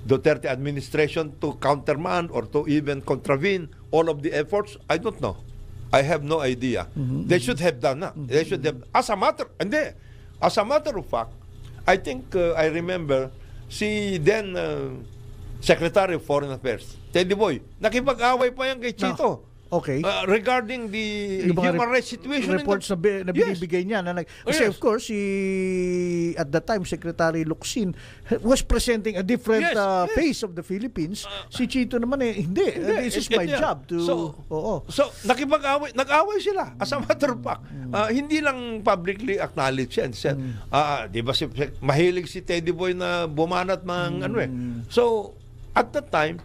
Duterte administration to countermand or to even contravene all of the efforts? I don't know. I have no idea. They should have done that. They should have, as a matter of fact, I think I remember si then Secretary of Foreign Affairs, Teddy Boy, nakipag-away pa yan kay Chito. Okay. Regarding the human rights situation. Reports na binibigay niya. Kasi of course, at that time, Secretary Locsin was presenting a different face of the Philippines. Si Chito naman hindi. This is my job to... So, nag-away sila. As a matter of fact, hindi lang publicly acknowledged yan. Di ba mahilig si Teddy Boy na bumanat ng So, at that time,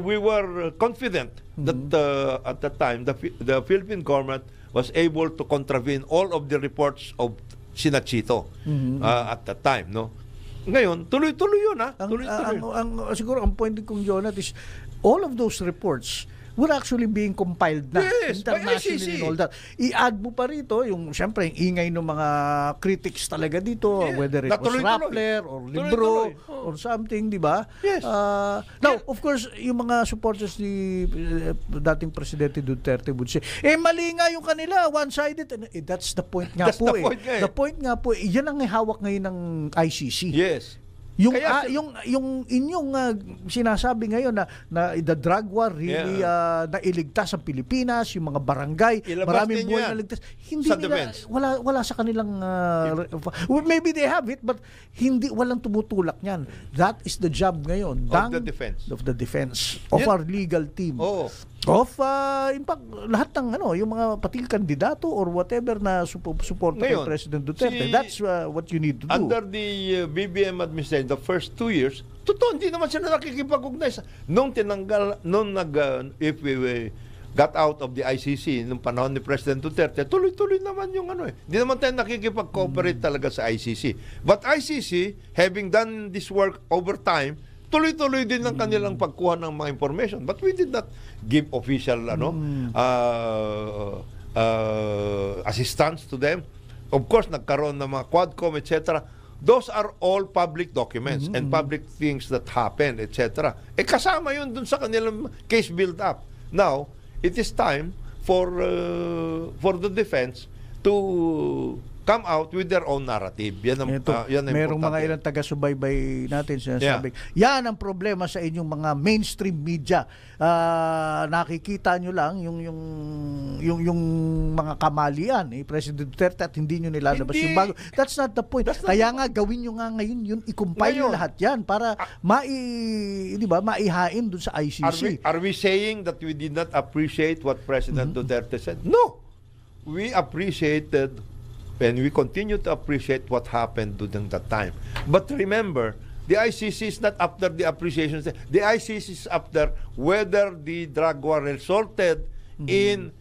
we were confident that at that time the Philippine government was able to contravene all of the reports of sina Chito at that time, no? Ngayon, tuloy-tuloy yun, siguro ang point kong Jonat is all of those reports were actually being compiled na internationally and all that. I-add mo pa rito yung syempre yung ingay ng mga critics talaga dito, whether it was Rappler or Libro or something, di ba? Yes. Now, of course, yung mga supporters ni dating Presidente Duterte would say, mali nga yung kanila, one-sided. That's the point nga po. The point nga po, yan ang hawak ngayon ng ICC. Yes. Yung inyong sinasabi ngayon na the drug war really nailigtas ang Pilipinas, yung mga barangay, maraming buhay na ligtas. Hindi nila, wala sa kanilang maybe they have it, but walang tumutulak niyan. That is the job ngayon of the defense of our legal team. In fact, lahat ng yung mga patil kandidato or whatever na support kay President Duterte. That's what you need to do. Under the BBM administration, the first 2 years, totoo, hindi naman sila nakikipag-ugnays. If we got out of the ICC nung panahon ni President Duterte, tuloy-tuloy naman yung Hindi naman tayo nakikipag-cooperate talaga sa ICC. But ICC, having done this work over time, tuloy-tuloy din ang kanilang pagkuha ng mga information. But we did not give official assistance to them. Of course, nagkaroon ng mga Quadcom, etc. Those are all public documents and public things that happen, etc. Kasama yun dun sa kanilang case build-up. Now, it is time for the defense to come out with their own narrative. Yan ang, Ito, yan ang merong mga importante. ilang taga-subaybay natin sinasabi. Yan ang problema sa inyong mga mainstream media. Nakikita nyo lang yung mga kamalian ni President Duterte at hindi nyo nilalabas Hindi. yung bago. That's not the point. Kaya nga gawin nyo nga ngayon yun, i-compile nyo Ngayon. lahat yan para maihain dun sa ICC. Are we saying that we did not appreciate what President Duterte said? No. We appreciated and we continue to appreciate what happened during that time. But remember, the ICC is not after the appreciation. The ICC is after whether the drug war resulted in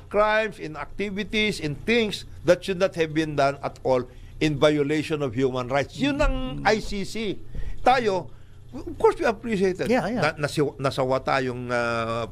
crimes, in activities, in things that should not have been done at all in violation of human rights. Yun ang ICC. Tayo, of course we appreciate it. Yeah. Nasawa tayong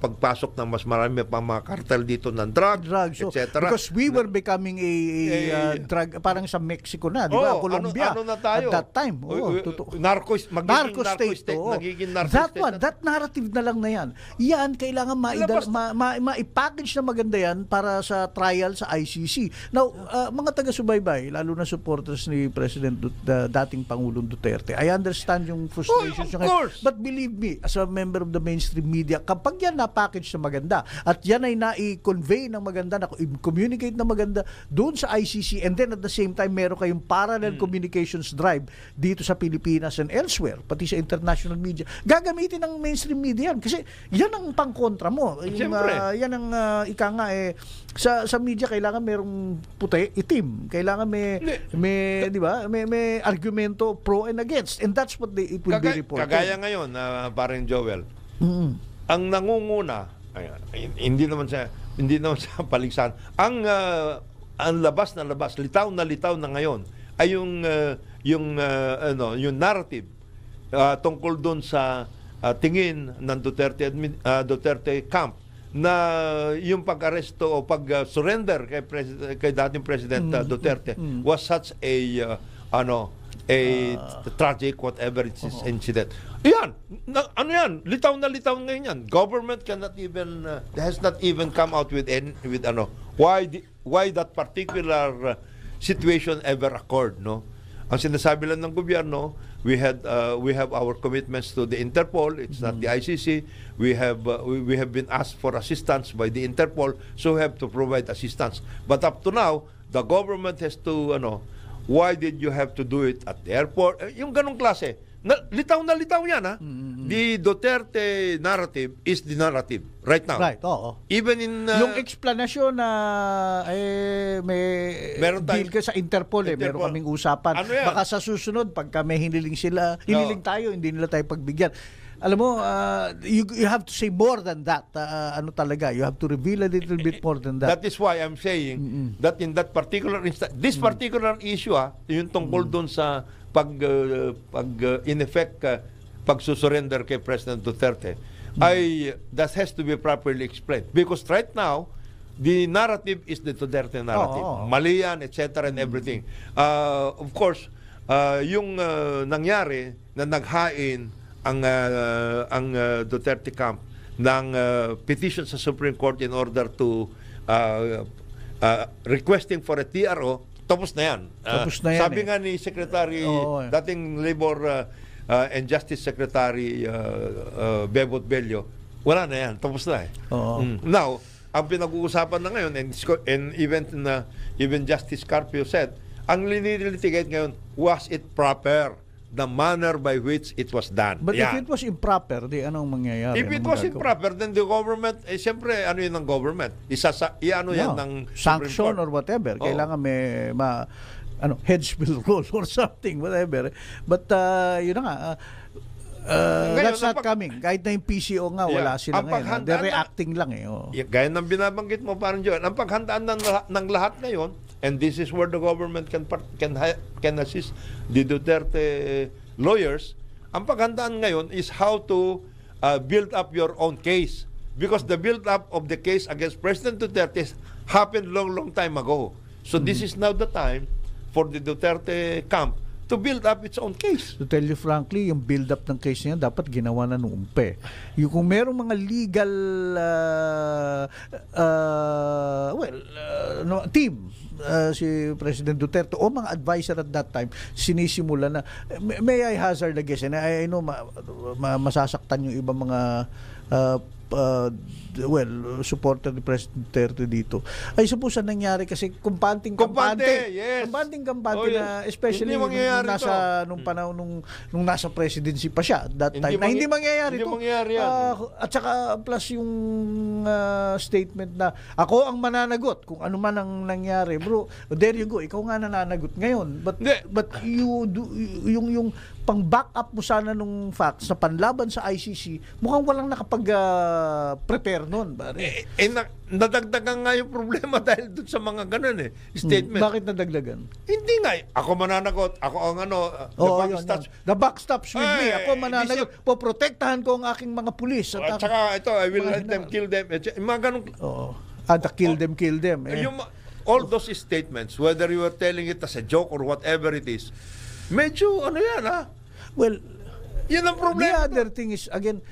pagpasok ng mas marami pang mga kartel dito ng drugs, So, etc. because we were becoming a drug, parang sa Mexico na, di ba? Colombia. Ano na tayo? At that time. Totoo. Narco state. Oo. Nagiging narco That state. one, that narrative na lang na yan. Yan, kailangan ma-package na maganda yan para sa trial sa ICC. Now, mga taga-subaybay, lalo na supporters ni President dating Pangulong Duterte, I understand yung frustrations. Of course. But believe me, as a member of the mainstream media, kapag yan na-package na maganda at yan ay na-convey ng maganda, na-communicate na maganda doon sa ICC, and then at the same time, meron kayong parallel communications drive dito sa Pilipinas and elsewhere, pati sa international media, gagamitin ng mainstream media yan. Kasi yan ang pangkontra mo. Siyempre. Yan ang ika nga sa media kailangan merong puti, itim. Kailangan may di ba? May argumento pro and against. And that's what it will be reported. Kagaya ngayon, parang Joel, ang nangunguna, hindi naman sa paligsahan, ang labas na labas, litaw na ngayon ay yung narrative tungkol doon sa tingin ng Duterte camp na yung pag-aresto o pag-surrender kay dating President Duterte was such a tragic whatever it is incident. Yan, yan, litaw na ngayon yan. Government cannot even has not even come out with why that particular situation ever occurred, no? Ang sinasabi lang ng gobyerno, we have our commitments to the Interpol. It's not the ICC. We have been asked for assistance by the Interpol, so we have to provide assistance. But up to now, the government has to why did you have to do it at the airport? Yung ganong klase. Litaw yan, ha? The Duterte narrative is the narrative right now. Right, oo. Even in yung explanation na Meron deal tayong ka sa Interpol, meron kaming usapan. Ano yan? Baka sa susunod, pagka may hiniling tayo, hindi nila tayo pagbigyan. Alam mo, you have to say more than that. You have to reveal a little bit more than that. That is why I'm saying that in that particular this particular issue, yung tungkol doon sa in effect pagsusurrender kay President Duterte, that has to be properly explained. Because right now, the narrative is the Duterte narrative. Mali yan, etc. and everything. Of course, yung nangyari na naghain ang Duterte camp ng petition sa Supreme Court in order to requesting for a TRO, tapos na yan. Sabi nga ni Secretary, dating Labor and Justice Secretary Bebot Bello, wala na yan, tapos na eh. Now, ang pinag-uusapan na ngayon, and even Justice Carpio said, ang linilitigate ngayon, was it proper? The manner by which it was done. But if it was improper, di anong mangyayari? If it was improper, then the government, siyempre, ano yun ng government? Yan ng sanction or whatever. Kailangan may heads will roll or something, whatever. But, yun na nga, that's not coming. Kahit na yung PCO nga, wala sila ngayon. They're reacting lang eh. Gaya ng binabanggit mo, parang Joel, ang paghandaan ng lahat ngayon, and this is where the government can assist the Duterte lawyers, ang paghandaan ngayon is how to build up your own case. Because the build up of the case against President Duterte happened long time ago. So this is now the time for the Duterte camp to build up its own case. To tell you frankly, yung build-up ng case niya dapat ginawa na nung umpe. Yung kung merong mga legal team, si President Duterte o mga advisor at that time, sinisimula na, may I hazard a guess, and I know masasaktan yung ibang mga supporter ni President Duterte dito. I suppose ang nangyari kasi kumpanting-kampante. Yes. Kumpanting-kampante na, especially nung panahon nung nasa presidency pa siya at that time. Hindi mangyayari ito. At saka plus yung statement na ako ang mananagot kung ano man ang nangyari. Bro, there you go. Ikaw nga nananagot ngayon. But you do, yung pang-back up mo sana nung facts sa panlaban sa ICC, mukhang walang nakapag-prepare noon. Nadagdagan nga yung problema dahil doon sa mga ganun statement. Bakit nadagdagan? Hindi nga. Ako mananagot. Ako ang the buck stops with me. Ako mananagot. Poprotektahan ko ang aking mga pulis. At saka ito, I will let them kill them. Mga ganun. Kill them. All those statements, whether you are telling it as a joke or whatever it is, medyo yan Well, yun ang problema. The other thing is, again,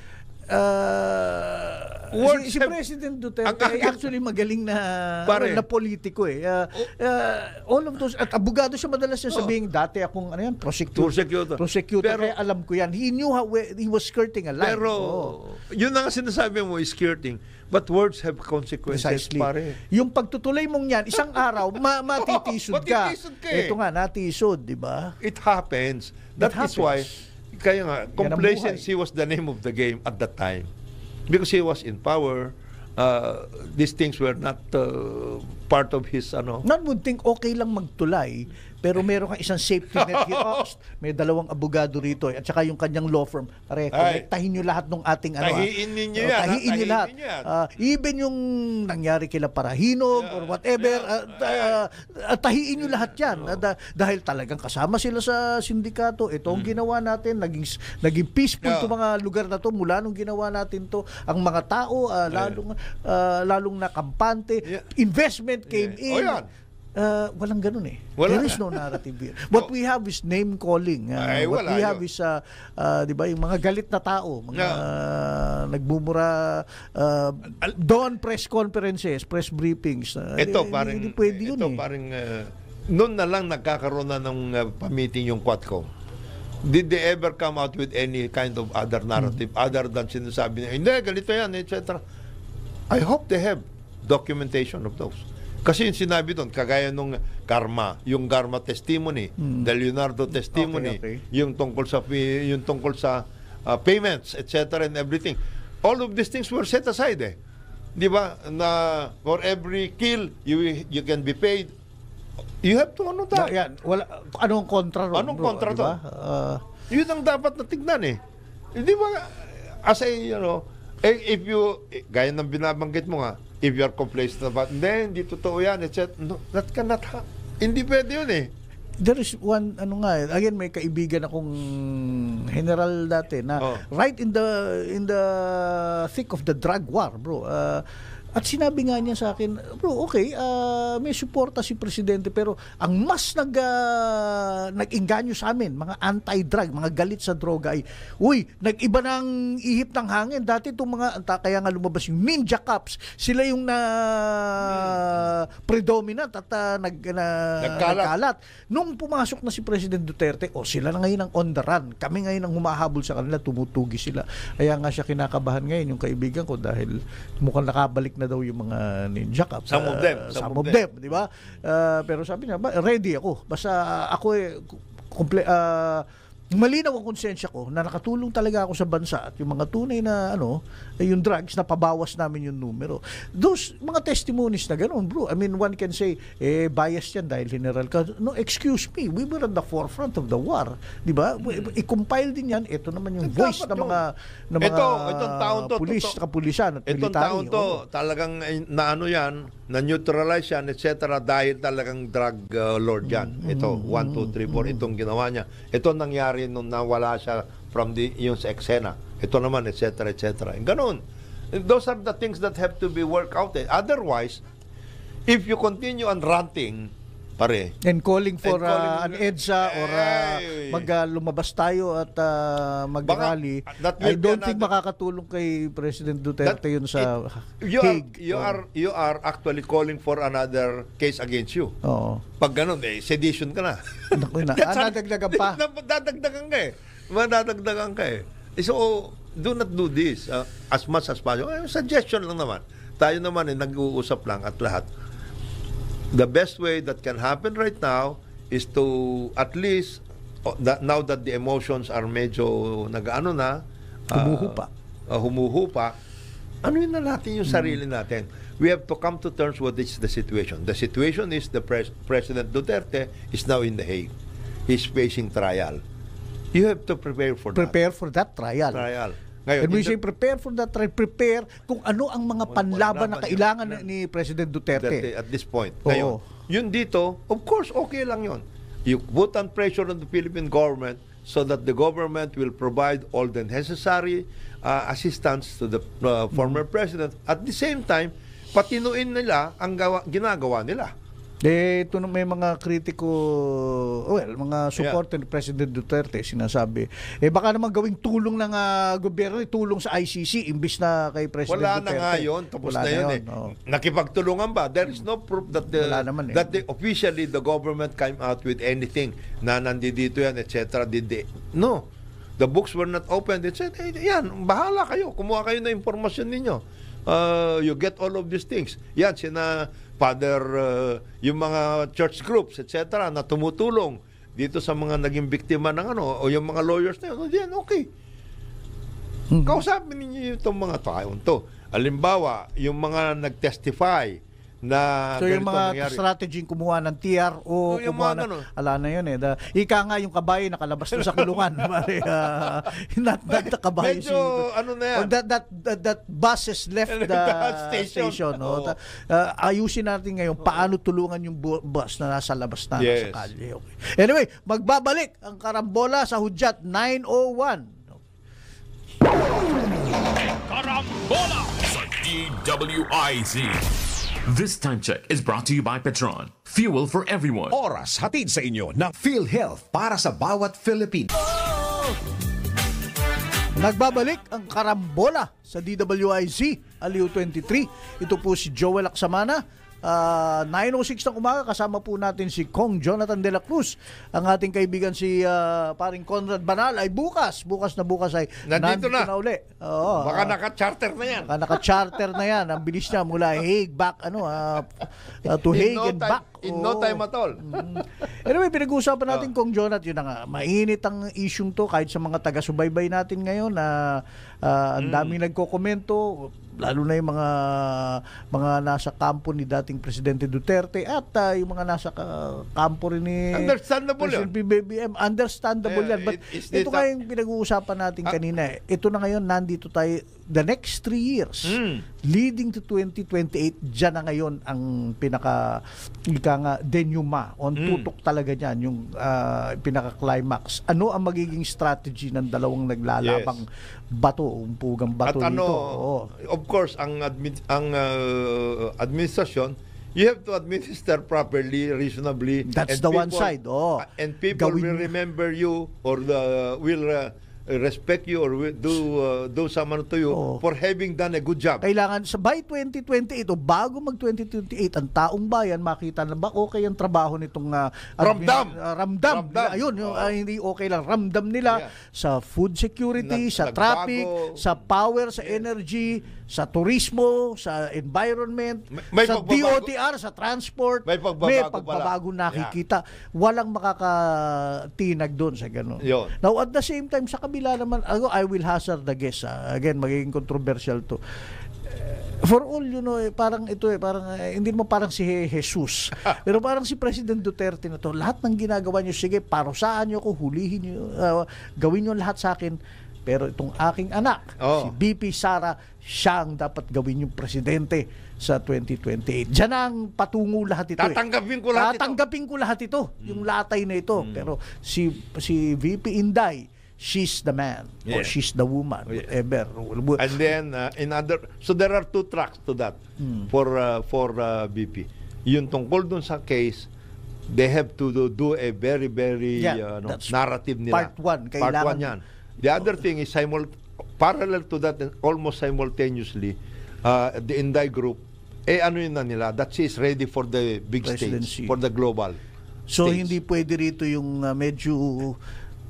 si President Duterte ay actually magaling na politiko all of those, at abogado siya madalas siya sabihin, dati akong prosecutor. Pero, kaya alam ko yan. He knew how he was skirting a line. Pero, yun ang sinasabi mo, is skirting. But words have consequences, pare. Yung pagtutuloy mong yan, isang araw, matitisod ka. Ito nga, natisod, di ba? It happens. That is why, kaya nga, complacency was the name of the game at that time. Because he was in power, these things were not part of his, Not would think okay lang magtulay, pero meron kang isang safety net here. May dalawang abogado rito at saka yung kanyang law firm. Tahin nyo lahat ng ating tahiin ninyo yan. Tahiin nyo lahat. Even yung nangyari kila Parahinog or whatever, tahiin nyo lahat yan. Dahil talagang kasama sila sa sindikato. Ito ang ginawa natin. Naging peaceful to mga lugar na to mula nung ginawa natin to. Ang mga tao, lalong nakampante. Investment came in. Walang ganun There is no narrative here. What we have is name calling. What we have is di ba, yung mga galit na tao, mga nagmumura doon press conferences, press briefings. Ito parang pwede yun noon na lang nagkakaroon na ng meeting yung Quadcom. Did they ever come out with any kind of other narrative other than sinasabi niya, hindi, ganito yan, etc. I hope they have documentation of those. Kasi yung sinabi doon, kagaya nung yung Karma testimony, the Leonardo testimony, yung tungkol sa payments, etc. and everything. All of these things were set aside Di ba? Na for every kill, you can be paid. You have to anong kontra ron? Anong kontra to? Yun ang dapat na tignan Di ba? As if you, gaya ng binabanggit mo nga, if you are complacent about, hindi totoo yan, etc. No, that cannot hindi pwede yun There is one, again, may kaibigan akong general dati na right in the thick of the drug war, bro. At sinabi nga niya sa akin, bro, okay, may suporta si Presidente, pero ang mas nag-inganyo sa amin, mga anti-drug, mga galit sa droga ay, nag-iba ng ihip ng hangin. Dati itong mga, kaya nga lumabas yung ninja cops, sila yung predominant at nagkalat. Nung pumasok na si President Duterte, sila na ngayon ang on the run. Kami ngayon ang humahabol sa kanila, tumutugi sila. Kaya nga siya kinakabahan ngayon, yung kaibigan ko, dahil mukhang nakabalik na daw yung mga ninja cops. Some of them, di ba? Pero sabi niya, ready ako. Basta ako malinaw ang konsensya ko na nakatulong talaga ako sa bansa at yung mga tunay na yung drugs, na pabawas namin yung numero. Those mga testimonies na gano'n, bro. I mean, one can say, biased yan dahil general ka. No, excuse me, we were at the forefront of the war. Di ba? I-compile din yan. Ito naman yung voice ng mga pulis, kapulisan at military. Itong taon to, talagang na-neutralize yan, etc. dahil talagang drug lord yan. Ito, 1, 2, 3, 4, itong ginawa niya. Ito nangyari nung nawala siya from yung sa eksena. Ito naman, etc., etc. Ganun. Those are the things that have to be worked out. Otherwise, if you continue on ranting, pare. And calling for And calling- an EDSA or lumabas tayo at mag-rally. That will I don't be think another- makakatulong kay President Duterte yun sa You Hague. you are actually calling for another case against you. Oo. Pag ganun, sedition ka na. Naku na. Nadagdagan pa. Dadagdagan ka eh. Madadagdagan ka eh. So, do not do this as much as possible. Suggestion lang naman. Tayo naman nag-uusap lang at lahat. The best way that can happen right now is to at least, now that the emotions are medyo nag-ano na, humuhupa, ano yun na natin yung sarili natin. We have to come to terms with the situation. The situation is President Duterte is now in The Hague. He's facing trial. You have to prepare for that. Prepare for that trial. Ngayon, And we say prepare for that trial. Prepare kung ano ang mga panlaban na kailangan ni President Duterte. At this point. Ngayon, yun dito, of course, okay lang yun. You put on pressure on the Philippine government so that the government will provide all the necessary assistance to the former president. At the same time, patinuin nila ang ginagawa nila. Ito may mga kritiko, mga supporter ni President Duterte sinasabi, baka naman gawing tulong ng gobyerno, tulong sa ICC imbis na kay President Wala Duterte. na nga yun, tapos Wala na yun Nakipagtulungan ba? There is no proof that officially the government came out with anything na nandito yan, etc. No. The books were not opened. It said, yan, bahala kayo. Kumuha kayo ng impormasyon ninyo. You get all of these things. Yan, Father, yung mga church groups, etc., na tumutulong dito sa mga naging biktima ng o yung mga lawyers na yun, yan, okay. Kausapin ninyo itong mga taon to. Halimbawa, yung mga nag-testify na so yung mga nangyari. strategy kumuha ng TRO, kumuha ng, ala na yun ika nga yung kabayo nakalabas doon sa kulungan. Not the kabayo. Medyo, ano na yan. That bus has left the station. Ayusin natin ngayon paano tulungan yung bus na nasa labas na sa kalye. Okay. Anyway, magbabalik ang karambola sa Hudyat 9:01. Karambola sa DWIZ. This time check is brought to you by Petron. Fuel for everyone. Oras hatid sa inyo ng PhilHealth para sa bawat Filipino. Nagbabalik ang karambola sa DWIZ Aliw 23. Ito po si Joel Aksamana. 9:06 ng umaga, kasama po natin si Kong Jonathan de la Cruz. Ang ating kaibigan si paring Conrad Banal ay bukas ay nandito na uli. Baka naka-charter na yan. Naka-charter na yan. Ang bilis niya mula Hague back to Hague and back. In no time at all. Anyway, pinag-uusapan natin Kong Jonathan, yun na nga, mainit ang isyung to kahit sa mga taga-subaybay natin ngayon na ang daming nagko-komento, lalo na yung mga nasa kampo ni dating Presidente Duterte at yung mga nasa kampo rin ni understandable President PBBM. Understandable yan. But ito nga yung pinag-uusapan natin kanina. Ito na ngayon, nandito tayo the next 3 years leading to 2028. Diyan na ngayon ang denuma on tutok talaga niyan yung pinaka-climax. Ano ang magiging strategy ng dalawang naglalabang bato, umpugang bato dito? Of course, ang administrasyon, you have to administer properly, reasonably. That's the one side. And people will remember you or will respect you or will do someone to you for having done a good job. Kailangan by 2028 o bago mag 2028 ang taong bayan makita na ba okay ang trabaho nitong ramdam. Ayun, hindi okay lang ramdam nila sa food security, sa traffic, sa power, sa energy, sa turismo, sa environment, sa DOTR, sa transport. May pagbabago nakikita. Walang makakatinag doon sa gano'n. Now at the same time, sa kabila naman, I will hazard the guess. Again, magiging controversial to. For all, parang ito hindi mo parang si Jesus. Pero parang si President Duterte na to, lahat ng ginagawa niyo, sige, parusahan niyo ko, hulihin niyo, gawin niyo lahat sa akin. Pero itong aking anak, si BP Sara, siya ang dapat gawin yung presidente sa 2028. Diyan ang patungo lahat ito. Tatanggapin ko lahat ito. Yung latay na ito. Pero si VP Inday, she's the man or she's the woman, whatever. And then so there are 2 tracks to that for BP. Yung tungkol dun sa case, they have to do a very, very that's narrative nila. part one. Part Kailangan- 1 yan. The other thing is, parallel to that, and almost simultaneously, the Inday Group, ano yun na nila, that she is ready for the big Presidency. stage, for the global So stage. hindi pwede rito yung medyo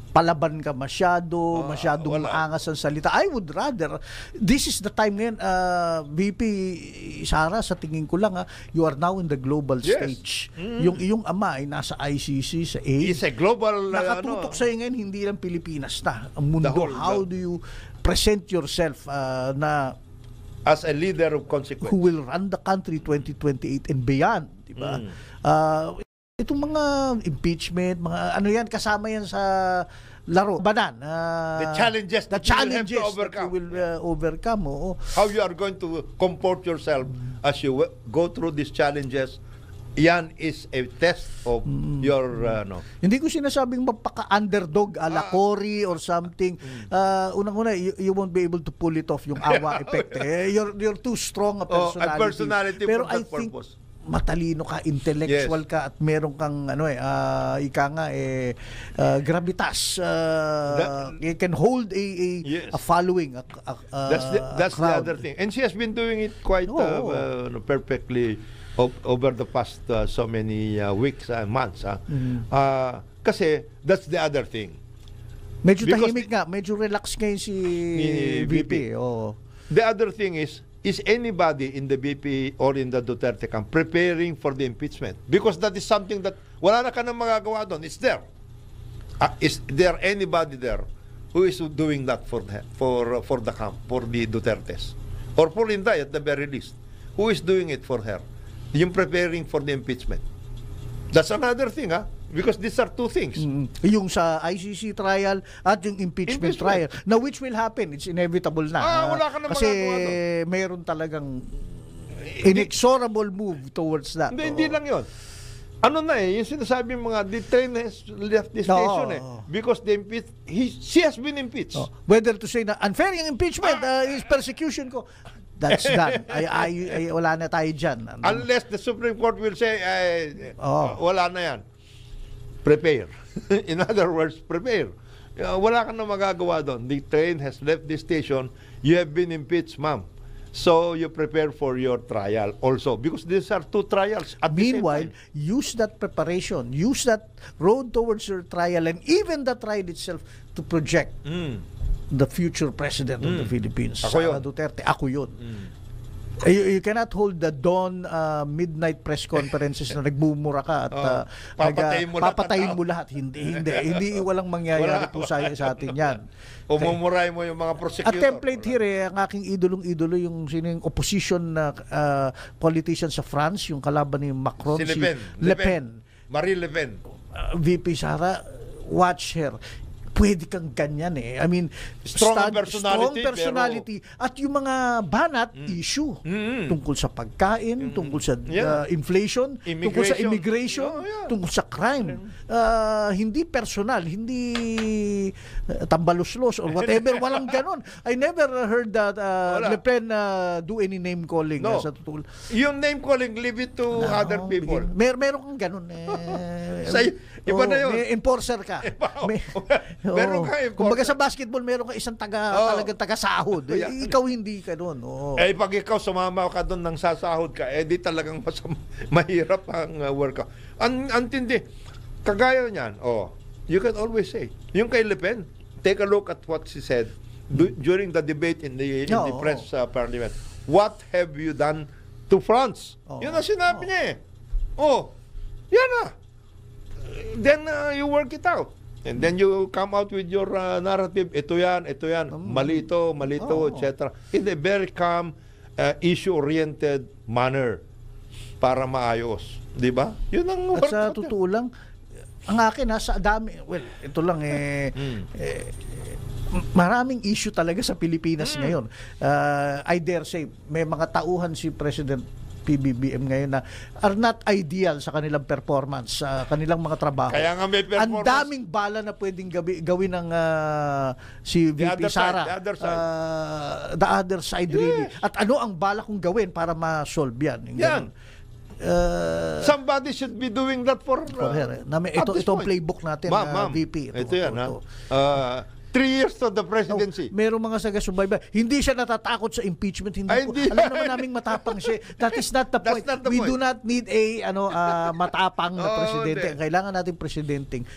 palaban ka masyadong wala. maangas ang salita. I would rather, this is the time ngayon, VP Sara, sa tingin ko lang, you are now in the global Yes. stage. Yung iyong ama ay nasa ICC, sa It's a AIDS. global, Nakatutok sa'yo ngayon, hindi lang Pilipinas na. Ang mundo, how do you present yourself na as a leader of consequence. who will run the country 2028 and beyond, di ba? Itong mga impeachment, mga ano yan, kasama yan sa laro. Banan. The challenges the that you will have challenges to overcome. that you will overcome. Oo. How you are going to comport yourself as you go through these challenges, yan is a test of your Hindi ko sinasabing magpaka-underdog ala Cory or something. Unang-una, you won't be able to pull it off, yung awa effect. You're too strong a personality. a personality Pero for that I think purpose. matalino ka, intellectual ka, at meron kang ika nga gravitas. You can hold Yes. a following. That's the crowd. other thing. And she has been doing it quite perfectly over the past so many weeks and months. Kasi that's the other thing. Medyo Because tahimik nga, medyo relax ngayon si VP. Oh. The other thing is anybody in the BP or in the Duterte camp preparing for the impeachment? Because that is something that wala na ka nang magagawa doon. It's there. Is there anybody there who is doing that for the camp, for the Dutertes? Or for Inday at the very least? Who is doing it for her? Yung preparing for the impeachment. That's another thing, because these are two things. Yung sa ICC trial at yung impeachment trial. Now, which will happen? It's inevitable na. Wala ka na kasi magagawa mayroon talagang inexorable move towards that. Hindi lang yun. Ano na yung sinasabi mga, the train has left the station because the she has been impeached. Whether to say na unfair yung impeachment is persecution ko. That's done. Ay, wala na tayo dyan. Unless the Supreme Court will say, wala na yan. Prepare. In other words, prepare. Wala ka na magagawa doon. The train has left the station. You have been impeached, ma'am. So, you prepare for your trial also. Because these are two trials at Meanwhile, the same time. use that preparation, use that road towards your trial, and even the trial itself to project the future president of the Philippines, Ako yun. Sara Duterte. Ako yun. You cannot hold the dawn midnight press conferences na nagmumura ka at papatayin mo lahat. Hindi walang mangyayari po sa atin yan. Umumuray mo yung mga prosecutor. At template here, ang aking idolong-idolo yung sino yung opposition na politician sa France, yung kalaban ni Macron, Si Le Pen. Marie Le Pen. VP Sara, watch her. Pwede kang ganyan I mean, Strong strong personality, personality. At yung mga banat, issue. Tungkol sa pagkain, tungkol sa inflation, tungkol sa immigration, tungkol sa crime. Hindi personal, hindi tambaluslos or whatever. Walang ganon. I never heard that Le Pen do any name calling. No. Sa tutulong. Yung name calling, leave it to other people. Meron kang ganon. Iba na yun. May enforcer ka. Meron ka enforcer. Kumbaga sa basketball, meron ka isang talagang taga-sahod. Ikaw hindi ka doon. Pag ikaw sumama ka doon ng sasahod ka, di talagang mahirap ang work. Antindi. Kagaya niyan, you can always say, yung kay Le Pen, take a look at what she said during the debate in the press parliament. What have you done to France? Yun ang sinabi niya yan na. Then you work it out. And then you come out with your narrative. Ito yan. Mali ito, etc. In a very calm, issue-oriented manner para maayos. Di ba? Yun ang At sa totoo lang, ang akin sa dami, ito lang maraming issue talaga sa Pilipinas ngayon. I dare say, may mga tauhan si President PBBM ngayon na are not ideal sa kanilang performance, sa kanilang mga trabaho. Kaya nga may performance. Ang daming bala na pwedeng gawin ng si VP Sara. The The other side. other side really. At ano ang bala kong gawin para ma-solve yan? Yan. Somebody should be doing that for her. at this Ito ang point. playbook natin, Ma'am, VP. Ito yan, ha? 3 years to the presidency. Merong mga taga-subaybay. Hindi siya natatakot sa impeachment. Hindi. Alam naman naming matapang siya. That is not the point. We do not need a matapang na presidente. Ang kailangan natin presidenteng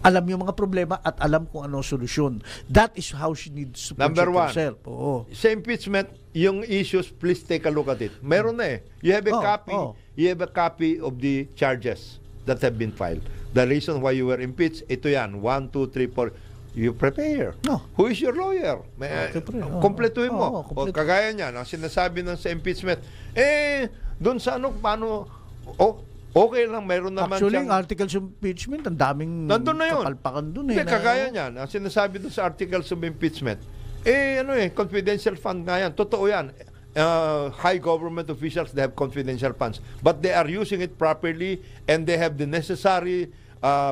alam yung mga problema at alam kung ano solusyon. That is how she needs to Number one, herself. Oo. sa impeachment, yung issues, please take a look at it. Meron na eh. You have a copy. You have a copy of the charges that have been filed. The reason why you were impeached, ito yan. 1, 2, 3, 4. You prepare. Who is your lawyer? Kompletuhin mo. O kagaya niyan, ang sinasabi ng sa impeachment, doon sa paano, okay lang, meron naman actually, siyang articles of impeachment, ang daming nandun na yun. kapalpakan doon eh. Kagaya niyan, ang sinasabi doon sa articles of impeachment, confidential fund nga yan. Totoo yan. High government officials, they have confidential funds. But they are using it properly and they have the necessary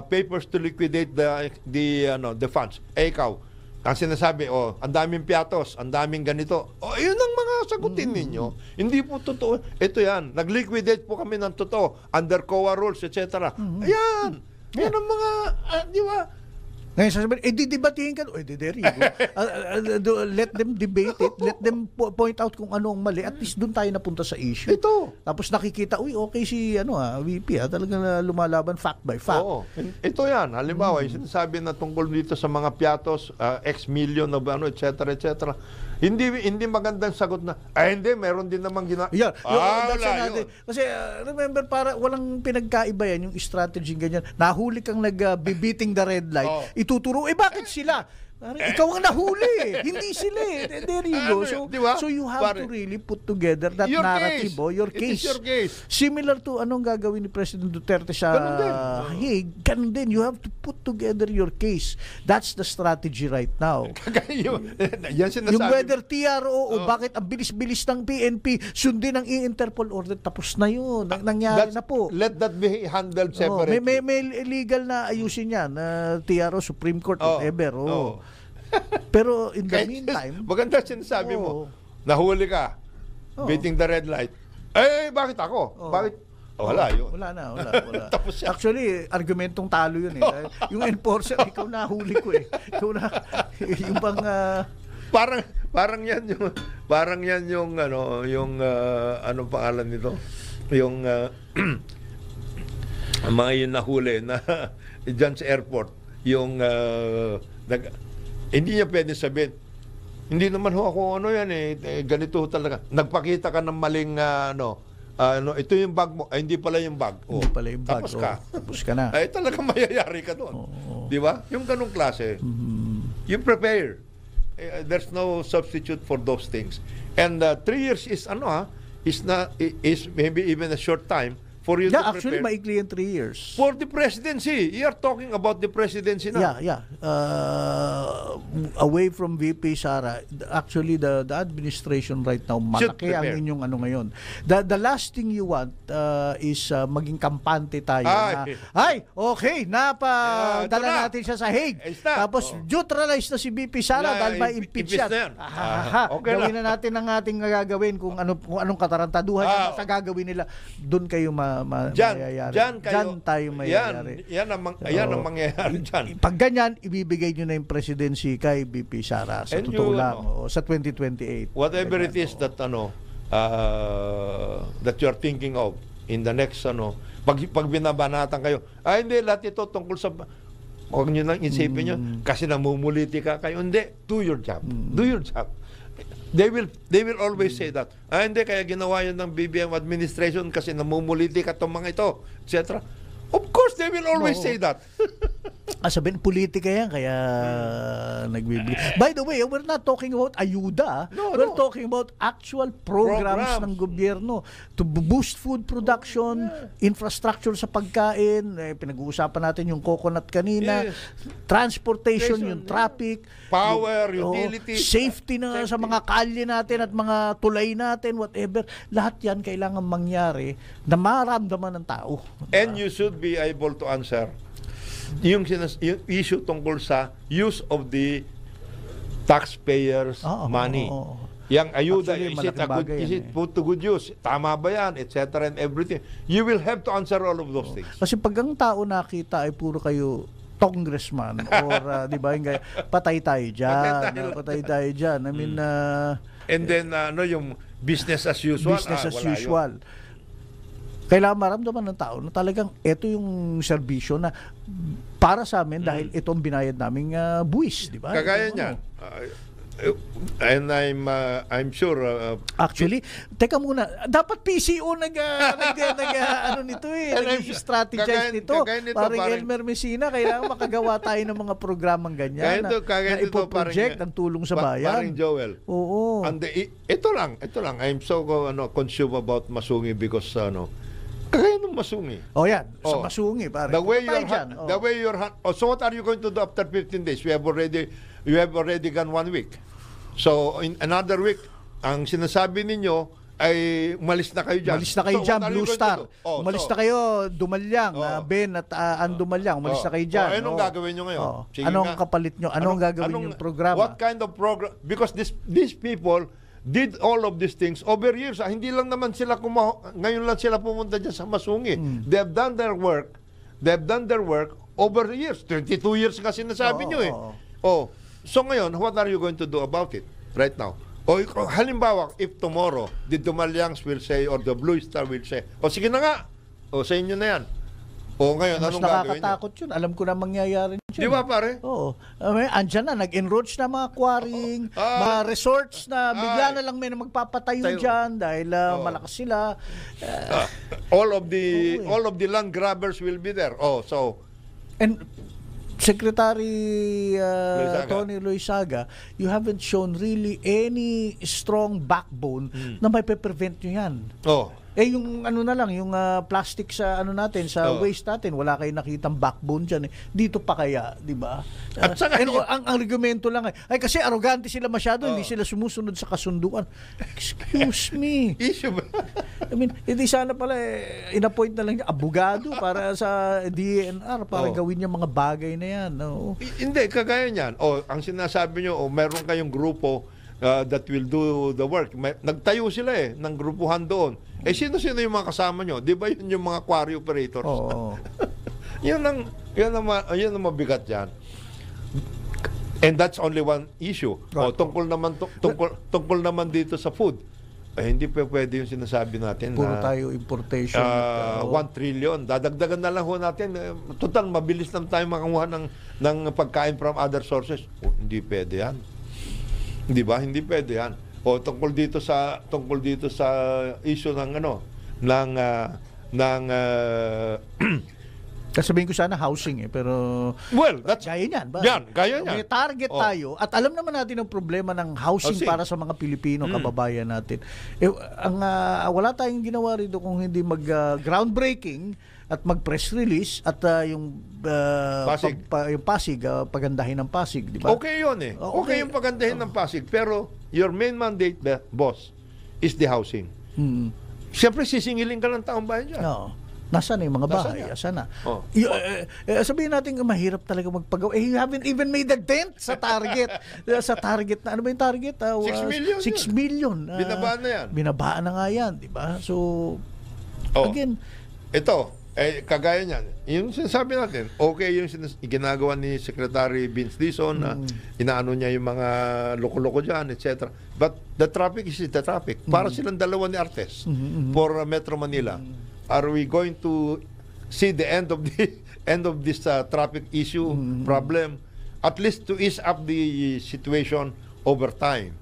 papers to liquidate the funds. Ikaw, ang sinasabi, ang daming piatos, ang daming ganito. Yun ang mga sagutin ninyo. Hindi po totoo. Ito yan. Nag-liquidate po kami ng totoo. Under COA rules, etc. Ayan. Yan ang mga, di ba? Ngayon sasabihin, didebatingin ka. There you go. Let them debate it. Let them point out kung ano ang mali. At least doon tayo napunta sa issue. Ito. Tapos nakikita, okay si VP, talagang lumalaban fact by fact. Oo. Ito yan. Halimbawa, yung sinasabi na tungkol dito sa mga piatos, X million of etc. etc. Hindi magandang sagot na, hindi, meron din namang Yeah. wala yun. Kasi remember, para walang pinagkaiba yan, yung strategy ganyan. Nahuli kang nag-beating the red light, ituturo, bakit sila? Ikaw ang nahuli. Hindi sila eh. There you go. So you have to really put together that your narrative. Your case. It is your case. Similar to anong gagawin ni President Duterte sa Hague. Ganun din. You have to put together your case. That's the strategy right now. Yan sinasabi. Yung whether TRO o bakit ang bilis-bilis ng PNP, sundin ang Interpol order, tapos na yun. Nangyari na po. Let that be handled separately. May legal na ayusin yan. TRO, Supreme Court, whatever. Pero in the meantime, maganda sinasabi mo, nahuli ka, beating the red light. Bakit ako? Bakit? Wala yun. Wala na. Tapos siya. Actually, argumentong talo yun eh. Yung enforcer, ikaw nahuli ko eh. Ikaw na, yung bang... Parang yan yung anong pangalan nito? Yung mga yun nahuli na dyan sa airport, yung hindi niya pwede sabihin, hindi naman ako yan ganito talaga. Nagpakita ka ng maling ito yung bag mo, hindi pala yung bag. Hindi pala yung bag. Tapos ka na. Talagang mayayari ka doon. Di ba? Yung ganung klase. You prepare. There's no substitute for those things. And 3 years is maybe even a short time for you to prepare. Actually, maikli yung 3 years. For the presidency. You are talking about the presidency now. Yeah. Away from VP Sara, actually, the administration right now, malaki ang inyong ngayon. The last thing you want is maging kampante tayo. Okay, napadala natin siya sa Hague. Tapos, neutralize na si VP Sara dahil may impeach siya. Gawin na natin ang ating gagawin kung anong katarantaduhan na gagawin nila. Doon kayo mayayari. Diyan tayo mayayari. Yan ang mangyayari dyan. Pag ganyan, ibibigay nyo na yung presidency kay BP Sara sa totoo lang sa 2028. Whatever it is that that you are thinking of in the next pag binabanatan kayo, hindi, lahat ito tungkol sa huwag nyo lang isipin nyo kasi namumuliti ka kayo. Hindi, do your job. Do your job. They will always say that. Hindi, kaya ginawa yun ng BBM administration kasi namumuliti ka itong mga ito, etc. Of course, they will always say that. Sabihin, politika yan, kaya nagbibigay. By the way, we're not talking about ayuda. We're talking about actual programs ng gobyerno to boost food production, infrastructure sa pagkain, pinag-uusapan natin yung coconut kanina, transportation, yung traffic, power, utility, safety na sa mga kalye natin at mga tulay natin, whatever. Lahat yan kailangan mangyari na maramdaman ng tao. And you should be able to answer yung issue tungkol sa use of the taxpayers' money. Yang ayuda, Actually, is it, malaking bagay is yan it put to good use? Tama ba yan? Etc. and everything. You will have to answer all of those things. Kasi pag ang tao nakita ay puro kayo congressman or di ba yung patay tayo dyan. Patay tayo dyan. I mean, And then, yung business as usual. business as wala usual. Kailangan maramdaman ng tao na talagang ito yung serbisyo na para sa amin dahil ito ang binayad naming buwis, di ba? Kagaya Ito, niyan. And I'm sure actually, teka muna, dapat PCO ano nito nag-strategize nito. Parang Elmer Messina, kailangan makagawa tayo ng mga programang ganyan na ipo-project ang tulong sa bayan. Parang Joel. Oo. And ito lang. I'm so consumed about Masungi because kagaya ng Masungi. Yan. Sa Masungi, pare. The way so what are you going to do after 15 days? We have already gone 1 week. So in another week, ang sinasabi ninyo ay umalis na kayo dyan. Umalis na kayo dyan, Blue Star. Umalis na kayo, Dumalyang, Ben at Dumalyang. Umalis na kayo dyan. Anong gagawin nyo ngayon? Anong kapalit nyo? Anong gagawin yung programa? What kind of program? Because these people did all of these things over years. Hindi lang naman sila ngayon lang sila pumunta dyan sa Masungi. They have done their work. Over the years. 22 years kasi sinasabi nyo eh. So ngayon, what are you going to do about it right now? Halimbawa, if tomorrow, the Dumalyangs will say or the Blue Star will say, sige na nga, sa inyo na yan. Ngayon, mas anong gagawin nyo? nakakatakot yun. Alam ko na mangyayari yun. Di ba, pare? Oo. Andyan na, nag-enroach na mga quarrying, mga resorts na bigla na lang may magpapatayo dyan dahil malakas sila. All of the land grabbers will be there. And Secretary Tony Loizaga, you haven't shown really any strong backbone na may prevent nyo yan. Yung yung plastic sa natin, sa waste natin, wala kayong nakitang backbone dyan. Dito pa kaya, di ba? At saka, ang argumento lang ay kasi arrogante sila masyado, hindi sila sumusunod sa kasunduan. Excuse me. Issue ba? I mean, hindi sana pala in-appoint na lang niya abogado para sa DENR para gawin niya mga bagay na yan. Hindi, kagaya niyan. Ang sinasabi nyo, meron kayong grupo that will do the work. Nagtayo sila ng grupuhan doon. Sino-sino yung mga kasama nyo? Di ba yun yung mga quarry operators? Yun ang mabigat yan. And that's only one issue. Tungkol naman dito sa food. Hindi pa pwede yung sinasabi natin. Puro tayo importation. 1 trillion. Dadagdagan na lang ho natin. Total, mabilis lang tayo makakuha ng pagkain from other sources. Hindi pwede yan. Di ba? Hindi pwede yan. Tungkol dito sa issue ng sabihin ko sana housing pero that's gaya niyan ba? Gaya niyan. May target tayo at alam naman natin ang problema ng housing para sa mga Pilipino kababayan natin. Wala tayong ginawa rito kung hindi mag groundbreaking at mag-press release at yung Pasig, pagandahin ng Pasig, di ba? Okay yun eh. Okay yung pagandahin ng Pasig. Pero your main mandate, boss, is the housing. Siyempre, sisingilin ka ng taong bayan dyan. Nasaan yung mga bahay? Nasaan na? Sabihin natin, mahirap talaga magpagawa. You haven't even made a dent sa target. Sa target na, ano ba yung target? 6 million. 6 million. Binabaan na yan. Binabaan na nga yan, di ba? So, again, ito, kagaya niyan, yung sinasabi natin, okay yung ginagawa ni Secretary Vince Dizon na inaano niya yung mga loko-loko dyan, etc. But the traffic is the traffic. Para silang dalawa ni Artes for Metro Manila. Are we going to see the end of this traffic issue problem? At least to ease up the situation over time.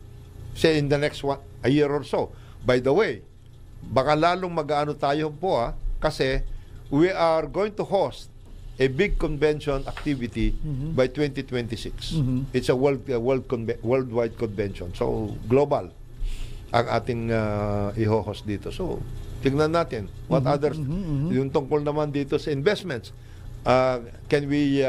Say in the next a year or so. By the way, baka lalong mag-aano tayo po kasi we are going to host a big convention activity by 2026. It's a worldwide convention. So, global ang ating i-host dito. So, tignan natin what others, yung tungkol naman dito sa investments. Can we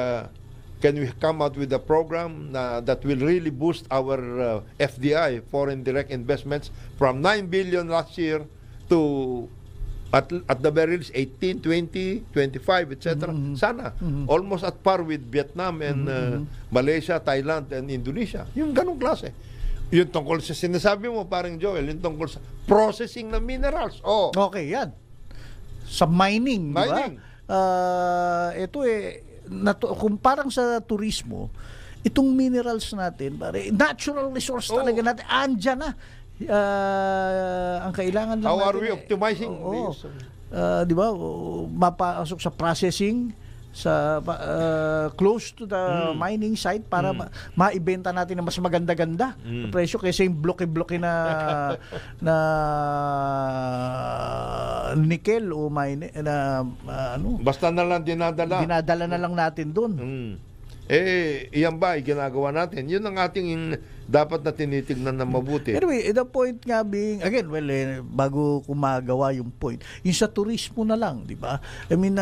come out with a program that will really boost our FDI, foreign direct investments, from 9 billion last year to at the very least 18, 20, 25, etc. Sana. Almost at par with Vietnam and Malaysia, Thailand, and Indonesia. Yung ganong klase. Yung tungkol sa sinasabi mo, parang Joel, yung tungkol sa processing ng minerals. Oh, Okay, yan. Sa mining, di ba? Mining. Ito kung parang sa turismo, itong minerals natin, natural resource talaga natin, andyan na. Ang kailangan lang how natin, are we optimizing oo, this? di ba, mapasok sa processing, sa close to the mining site para maibenta natin na mas maganda-ganda na presyo kaysa yung bloke-bloke na nickel o mine na Basta na lang dinadala na lang natin doon. Iyan ba ginagawa natin? Yun ang ating dapat na tinitignan na mabuti. Anyway, the point nga being, again, bago kumagawa yung point, yung sa turismo na lang, di ba? I mean,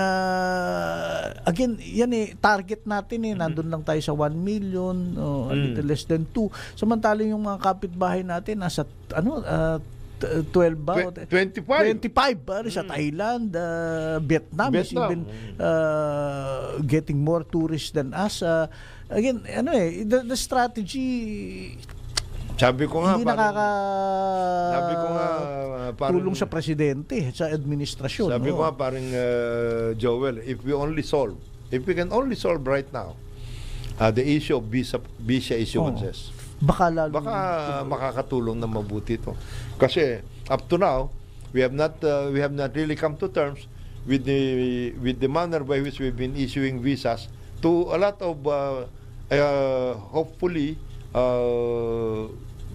again, yan target natin nandun lang tayo sa 1 million, a little less than 2. Samantalang yung mga kapitbahay natin, nasa, 12 ba? 25. 25 sa Thailand, Vietnam is even getting more tourists than us. Again, the strategy Sabi ko nga, hindi parang, tulong sa presidente, sa administrasyon. Sabi ko nga parang Joel, if we can only solve right now the issue of visa issuances, baka makakatulong na mabuti ito. Kasi up to now, we have not really come to terms with the manner by which we've been issuing visas to a lot of hopefully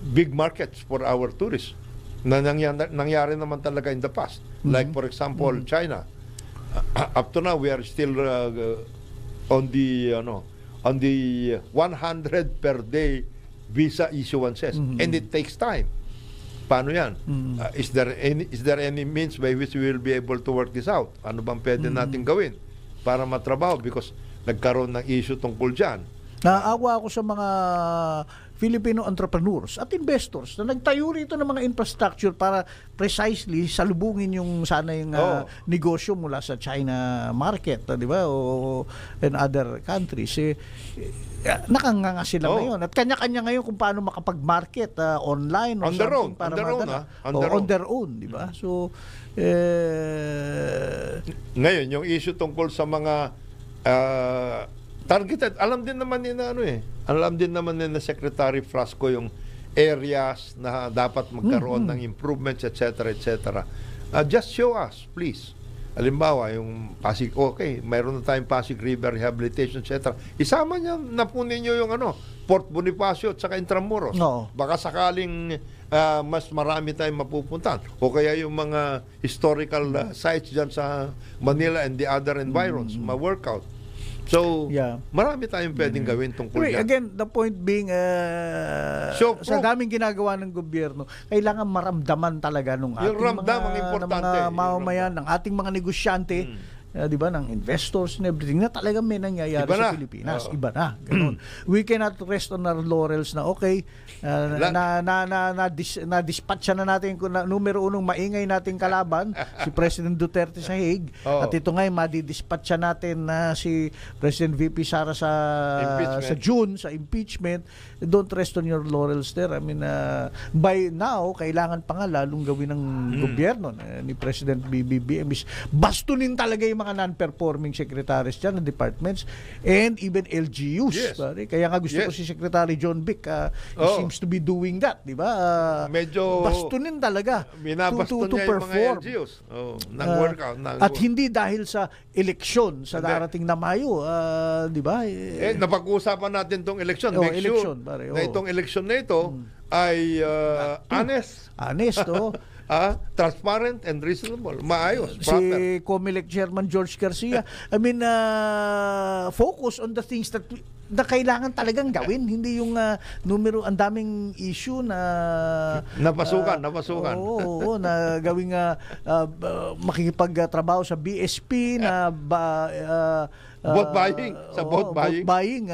big markets for our tourists na nangyari naman talaga in the past. Like for example, China. Up to now, we are still on the 100 per day visa issuances, and it takes time. Paano yan? Is there any means by which we will be able to work this out? Ano bang pwede natin gawin para matrabaho? Because nagkaroon ng issue tungkol dyan. Naawa ako sa mga Filipino entrepreneurs at investors na nagtayo rito ng mga infrastructure para precisely salubungin yung sana yung negosyo mula sa China market, di ba? O in other countries. Nakanganga sila ngayon. At kanya-kanya ngayon kung paano makapag-market online or something para madala. On their own, di ba? So, ngayon, yung issue tungkol sa mga targeted, alam din naman ni na Secretary Frasco yung areas na dapat magkaroon ng improvements, etc. Just show us, please. Halimbawa, yung Pasig, mayroon na tayong Pasig River Rehabilitation, etc. Isama niyo na po ninyo yung Port Bonifacio at saka Intramuros. No. Baka sakaling mas marami tayong mapupuntahan. O kaya yung mga historical sites dyan sa Manila and the other environs, ma-workout. So, marami tayong pwedeng gawin tungkol yan. Again, the point being, sa daming ginagawa ng gobyerno, kailangan maramdaman talaga nung ating mga mamamayan, ng ating mga negosyante, di ba, ng investors and everything, na talagang may nangyayari sa Pilipinas. Iba na. Ganun. We cannot rest on our laurels na na-dispatcha na natin kung numero unong maingay nating kalaban, si President Duterte sa Hague, at ito ngayon madidispatcha natin na si President VP Sara sa June, sa impeachment. Don't rest on your laurels there. I mean, by now, kailangan pa nga lalong gawin ng gobyerno ni President BBM is bastunin talaga yung mga non-performing secretaries dyan ng departments and even LGUs. Yes. Kaya nga gusto ko si Secretary John Vic, he seems to be doing that, di ba? Medyo bastunin talaga to perform. Mga LGUs. Nag-workout. At hindi dahil sa eleksyon sa darating na Mayo, di ba? Napag-uusapan natin itong eleksyon. Make sure na itong eleksyon na ito ay honest. Honest, transparent and reasonable. Maayos, si proper. COMELEC Chairman George Garcia, I mean, focus on the things that kailangan talagang gawin, hindi yung ang daming issue na napasukan. Oo, na gawing makikipagtrabaho sa BSP na vote buying.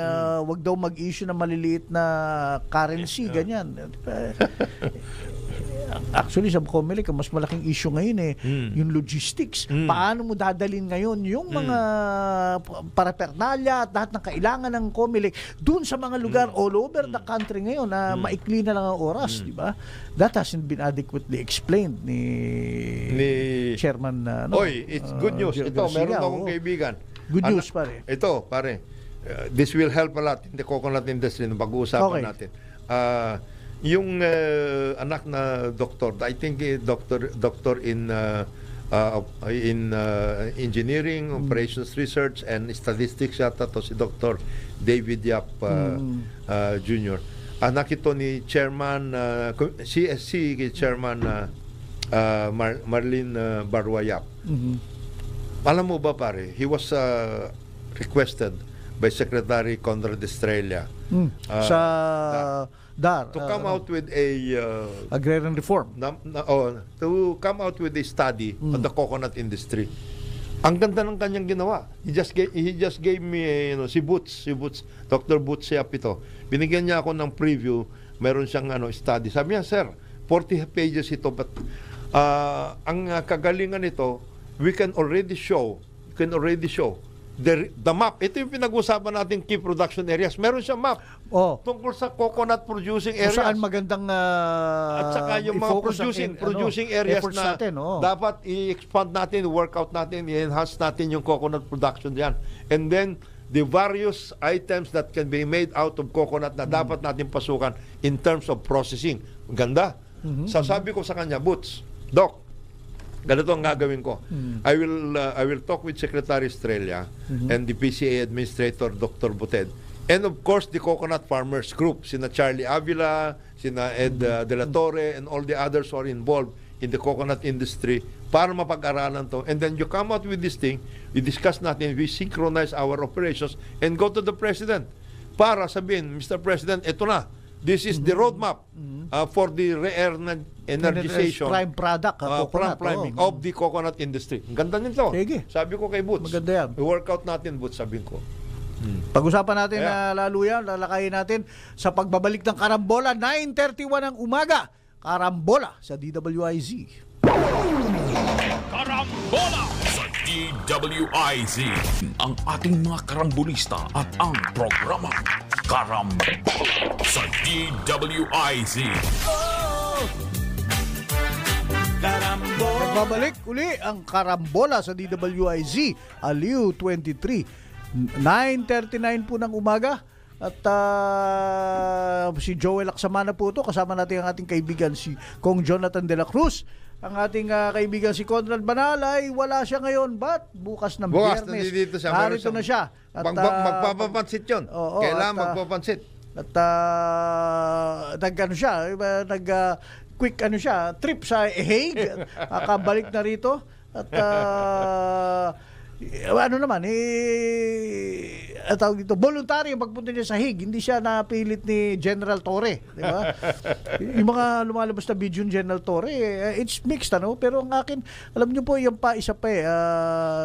Wag daw mag-issue na maliliit na currency, ganyan. Actually, sa Comelec, mas malaking issue ngayon yung logistics. Paano mo dadalhin ngayon yung mga paraphernalia at lahat ng kailangan ng Comelec dun sa mga lugar all over the country ngayon na maikli na lang ang oras, di ba? That hasn't been adequately explained ni Chairman Oy, it's good news. Ito, meron akong kaibigan. Good news, pare. Ito, pare. This will help a lot in the coconut industry na pag-uusapan natin. Yung anak na doktor, I think doctor in engineering, operations research and statistics yata to si Dr. David Yap Jr. Anak ito ni Chairman CSC Chairman Marlene Barwa Yap. Alam mo ba, pare, he was requested by Secretary Conrad Estrella sa DAR to come out with a agrarian reform. To come out with a study on the coconut industry. Ang ganda ng kanyang ginawa. He just gave me si Boots, Dr. Boots Yap ito. Binigyan niya ako ng preview. Meron siyang study. Sabi niya, sir, 40 pages ito, but ang kagalingan nito, we can already show the map. Ito yung pinag-usapan natin key production areas. Meron siyang map tungkol sa coconut producing areas. Kung saan magandang at saka yung mga producing areas na natin, dapat i-expand natin, work out natin, i-enhance natin yung coconut production diyan. And then the various items that can be made out of coconut na dapat natin pasukan in terms of processing. Ganda. Sasabi ko sa kanya, Boots, Doc, ganito ang gagawin ko. I will talk with Secretary Estrella and the PCA Administrator Dr. Buted. And of course, the Coconut Farmers Group, sina Charlie Avila, sina Ed De La Torre, and all the others who are involved in the coconut industry para mapag-aralan to. And then you come out with this thing, we discuss natin, we synchronize our operations and go to the President para sabihin, Mr. President, ito na. This is the roadmap for the re-energization prime product priming of the coconut industry. Ang ganda nito. Sige. Sabi ko kay Boots. Maganda yan. I-workout natin, Boots, sabi ko. Pag-usapan natin lalo yan, lalakayin natin sa pagbabalik ng Karambola, 9:31 ng umaga. Karambola sa DWIZ. Karambola sa DWIZ. Ang ating mga karambolista at ang programa Karambola sa DWIZ. Nagbabalik uli ang Karambola sa DWIZ, Aliw 23. 9:39 po ng umaga. At si Joel Aksamana po ito. Kasama natin ang ating kaibigan si Kong Jonathan de la Cruz. Ang ating kaibigan si Conrad Banalay, wala siya ngayon. But bukas ng Biyernes, nandito siya. narito na siya. At, magpapapansit yun. Kailangan magpapansit. At quick trip sa Hague. Kabalik na rito. At tawag dito, voluntary ang pagpunta niya sa Hague. Hindi siya napilit ni General Torre, di ba? Yung mga lumalabas na video ni General Torre, it's mixed, pero ang akin, alam niyo po, yung isa pa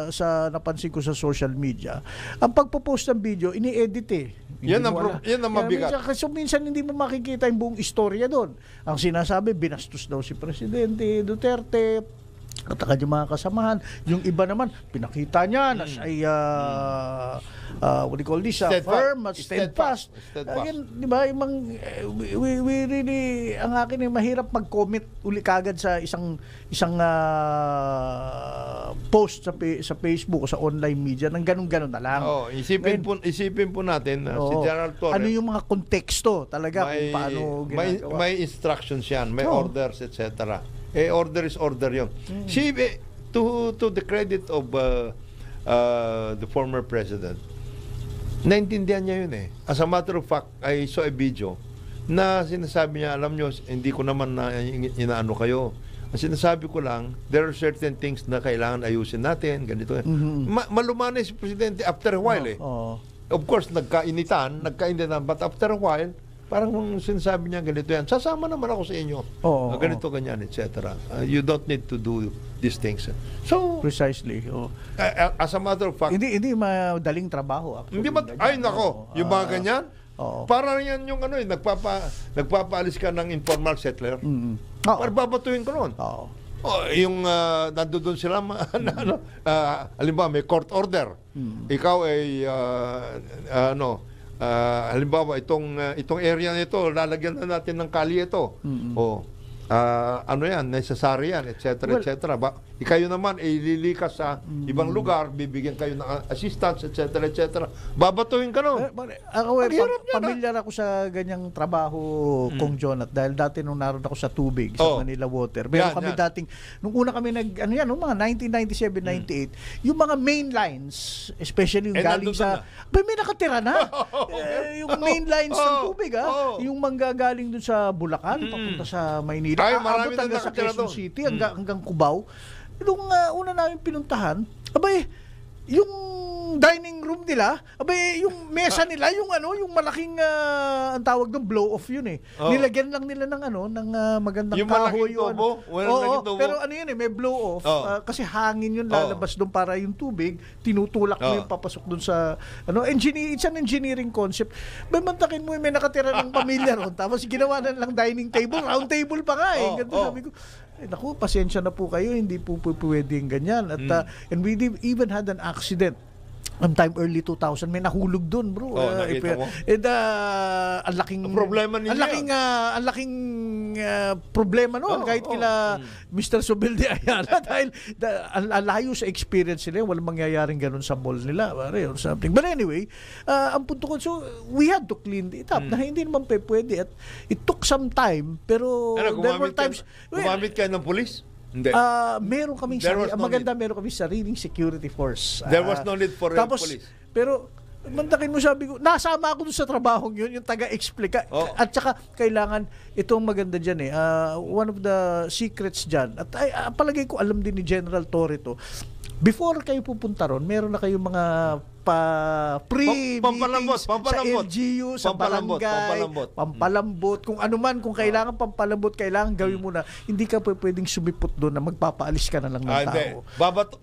sa napansin ko sa social media, ang pagpo-post ng video, ini-edit Yan ang mabigat. Kasi minsan hindi mo makikita yung buong istorya doon. Ang sinasabi, binastos daw si Presidente Duterte, at yung mga kasamahan. Yung iba naman, pinakita niya na siya ay what do you call this? Firm, steadfast. Again, di ba, we really, ang akin ay mahirap mag-comment uli kagad sa isang post sa Facebook o sa online media nang ganun-ganun na lang. Isipin po natin si General Torre. Ano yung mga konteksto talaga kung paano ginagawa. May instructions yan, may orders, etc. Order is order yun. To the credit of the former president, naintindihan niya yun As a matter of fact, I saw a video na sinasabi niya, alam nyo, hindi ko naman na inaano kayo. Ang sinasabi ko lang, there are certain things na kailangan ayusin natin, ganito. Malumanay si Presidente after a while Of course, nagkainitan, but after a while, parang sinasabi niya ganito yan, sasama naman ako sa inyo. Ganito, ganyan, etc. You don't need to do these things. So, precisely. As a matter of fact, hindi madaling trabaho. Actually. Yung mga ganyan, parang yan yung nagpapaalis ka ng informal settler. Oo. Babatuhin ko noon. Oo. Yung nandoon sila halimbawa may court order. Ikaw ay halimbawa itong area nito lalagyan na natin ng kalye ito. Yan, necessary yan, etc. etc. Kayo naman ililikas sa ibang lugar, bibigyan kayo ng assistance, etc. etc. Babatuhin ka nun. Ako pamilyar ako sa ganyang trabaho, Kong Jonat, dahil dati nung naroon ako sa tubig, sa Manila Water. Meron kami dating, nung una kami nung mga 1997-98, yung mga main lines, especially yung galing sa, may nakatira na. Yung main lines ng tubig, yung manggagaling dun sa Bulacan, papunta sa Maynila, aabot hanggang sa Quezon City, hanggang Cubao. Nung una namin pinuntahan, yung dining room nila, yung mesa nila, yung malaking ang tawag doon, blow off yun eh. Nilagyan lang nila ng magandang yung kahoy yung tubo. Pero may blow off kasi hangin yun lalabas doon para yung tubig tinutulak mo yung papasok doon sa it's an engineering concept. Mantakin mo may nakatira ng pamilya ron, tapos ginawa na lang dining table, round table pa nga eh. Ganito sabi ko, naku, pasensya na po kayo, hindi po pwedeng ganyan. At and we even had an accident sometime early 2000, may nahulog doon, bro. Nakita mo. Ang laking problema ninyo. Ang laking problema noon kahit kila Mr. Sobil de Ayala dahil ang layo sa experience nila, walang mangyayaring ganun sa mall nila, or something. But anyway, ang punto ko, so we had to clean it up na hindi naman pwede at it took some time, pero there were times gumamit kayo ng police? Hindi. Meron kaming meron kaming sariling security force. There was no need for police. Pero mantakin mo, sabi ko, nasama ako dun sa trabahong yun, yung taga-explica. At saka kailangan, itong maganda dyan one of the secrets dyan, at palagay ko alam din ni General Torre to, before kayo pupunta ron, meron na kayong mga pre-meetings sa LGU, sa barangay, pampalambot, kung ano man, kung kailangan pampalambot, kailangan gawin mo na. Hindi ka pwedeng sumipot doon na magpapaalis ka na lang ng tao.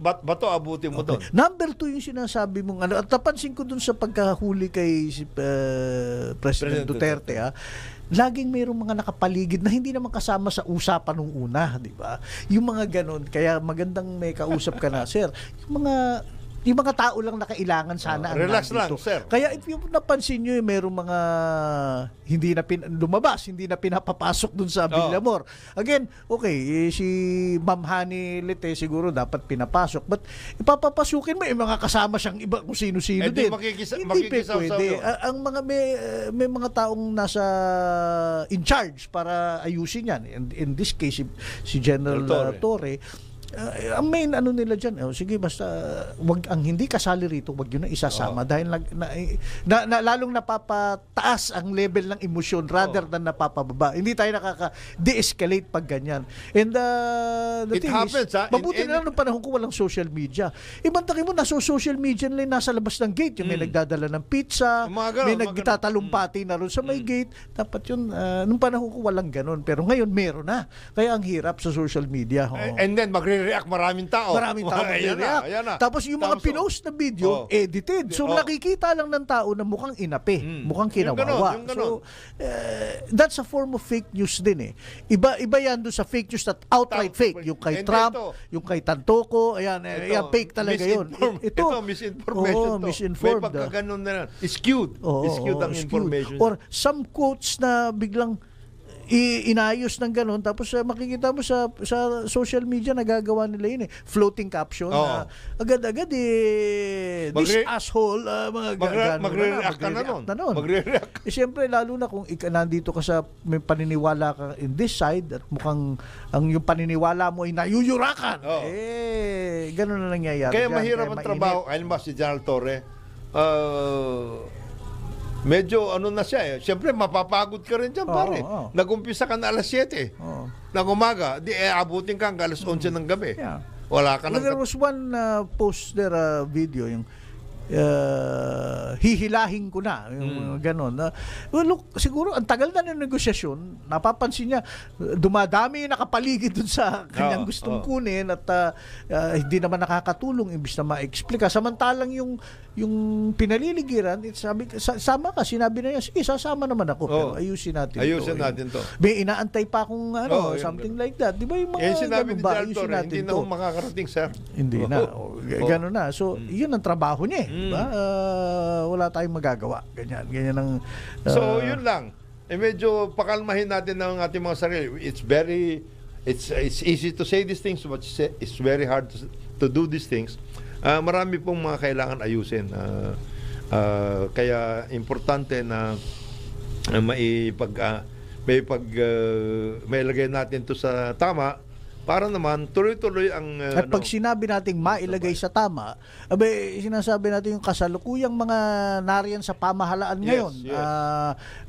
Bato abutin mo doon. Number 2 yung sinasabi mong at napansin ko doon sa pagkahuli kay President Duterte, laging mayroong mga nakapaligid na hindi naman kasama sa usapan nung una, di ba? Yung mga ganun, kaya magandang may kausap ka na, sir. Yung mga tao lang na kailangan sana ang relax nandito. lang, sir. Kaya if you napansin nyo, mayroong mga hindi na lumabas, hindi na pinapapasok dun sa Villamor. Again, okay, si Ma'am Hani Lete siguro dapat pinapasok. But ipapapasukin mo, mga kasama siyang iba kung sino-sino din. Hindi pwede. Ang mga may mga taong nasa in charge para ayusin yan. In this case, si General Torre. Ang main nila dyan, sige, basta wag ang hindi kasali rito, wag yun na isasama dahil lalong napapataas ang level ng emosyon rather than napapababa. Hindi tayo nakaka-de-escalate pag ganyan. And the thing happens, mabuti na lang nung panahon ko walang social media. Ibantakin mo, nasa social media nila nasa labas ng gate, yung may nagdadala ng pizza, may nagtatalumpati na ron sa may gate. Dapat yun, nung panahon ko walang ganun. Pero ngayon, meron na. Kaya ang hirap sa social media. And then, react maraming tao mag-react. Tapos yung mga pinost na video edited, so nakikita lang ng tao na mukhang inapi, mukhang kinawawa. So that's a form of fake news din iba yan doon sa fake news at outright fake, yung kay Trump, yung kay Tantoko, ayan fake talaga yun. Ito misinformation misinformed. May pagkaganon na skewed ang information, or some quotes na biglang inayos ng ganun, tapos makikita mo sa social media nagagawa nila yun floating caption agad-agad this asshole magre-react na nun. Siyempre lalo na kung nandito ka sa may paniniwala ka in this side at mukhang yung paniniwala mo ay nayuyurakan ganun na nangyayari. Kaya mahirap ang trabaho. Alam ba si General Torre, medyo na siya siyempre mapapagod ka rin dyan, pare. Nag-umpisa ka na alas 7 ng umaga, abutin ka hanggang alas 11 ng gabi. Wala ka There was one post there, video, yung hihilahin ko na yung ganon. Well, look, siguro ang tagal na ng negosasyon, napapansin niya dumadami yung nakapaligid dun sa kanyang gustong kunin at hindi naman nakakatulong imbis na ma-explica. Samantalang yung pinaliligiran, sama ka, sinabi na niya, sige, sasama naman ako, pero ayusin natin to. May inaantay pa akong something like that. Di ba yung mga sinabi ni ayusin Director, natin hindi na makakarating, sir. Hindi na. Gano'n na. So, yun ang trabaho niya. Diba? Wala tayong magagawa. Ganyan ang... So, yun lang. Medyo pakalmahin natin ang ating mga sarili. It's easy to say these things, but it's very hard to do these things. Marami pong mga kailangan ayusin. Kaya importante na may lagay natin to sa tama para naman tuloy-tuloy ang at pag sinabi nating mailagay sa tama, sinasabi natin yung kasalukuyang mga nariyan sa pamahalaan ngayon,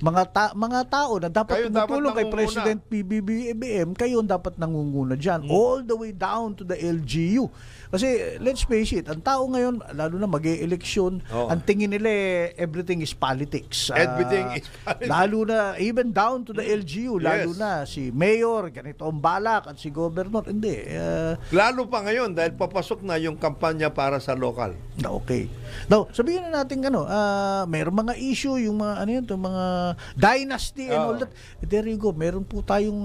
mga tao na dapat tumutulong kay President PBBM, kayo dapat nangunguna dyan, all the way down to the LGU. Kasi let's face it, ang tao ngayon, lalo na mag-e-eleksyon, ang tingin nila everything is politics. Everything is politics. Lalo na, even down to the LGU, lalo na si Mayor, ganito ang balak, at si Governor, hindi. Lalo pa ngayon, dahil papasok na yung kampanya para sa local. Okay. Now, sabihin na natin mayroong mga issue, yung mga, mga dynasty and all that. There you go, meron po tayong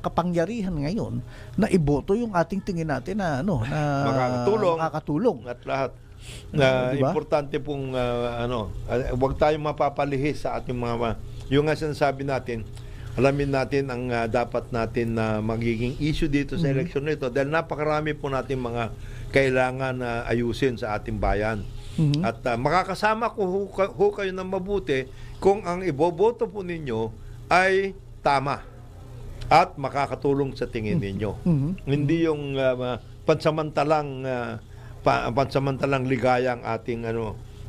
kapangyarihan ngayon na iboto yung ating tingin natin na makakatulong at lahat. Diba? Importante pong huwag tayong mapapalihis sa ating mga yung nga sinasabi natin, alamin natin ang dapat natin na magiging issue dito sa eleksyon nito dahil napakarami po natin mga kailangan na ayusin sa ating bayan. At makakasama ko kayo ng mabuti kung ang iboboto po ninyo ay tama at makakatulong sa tingin ninyo. Hindi yung pansamantalang ligaya ang ating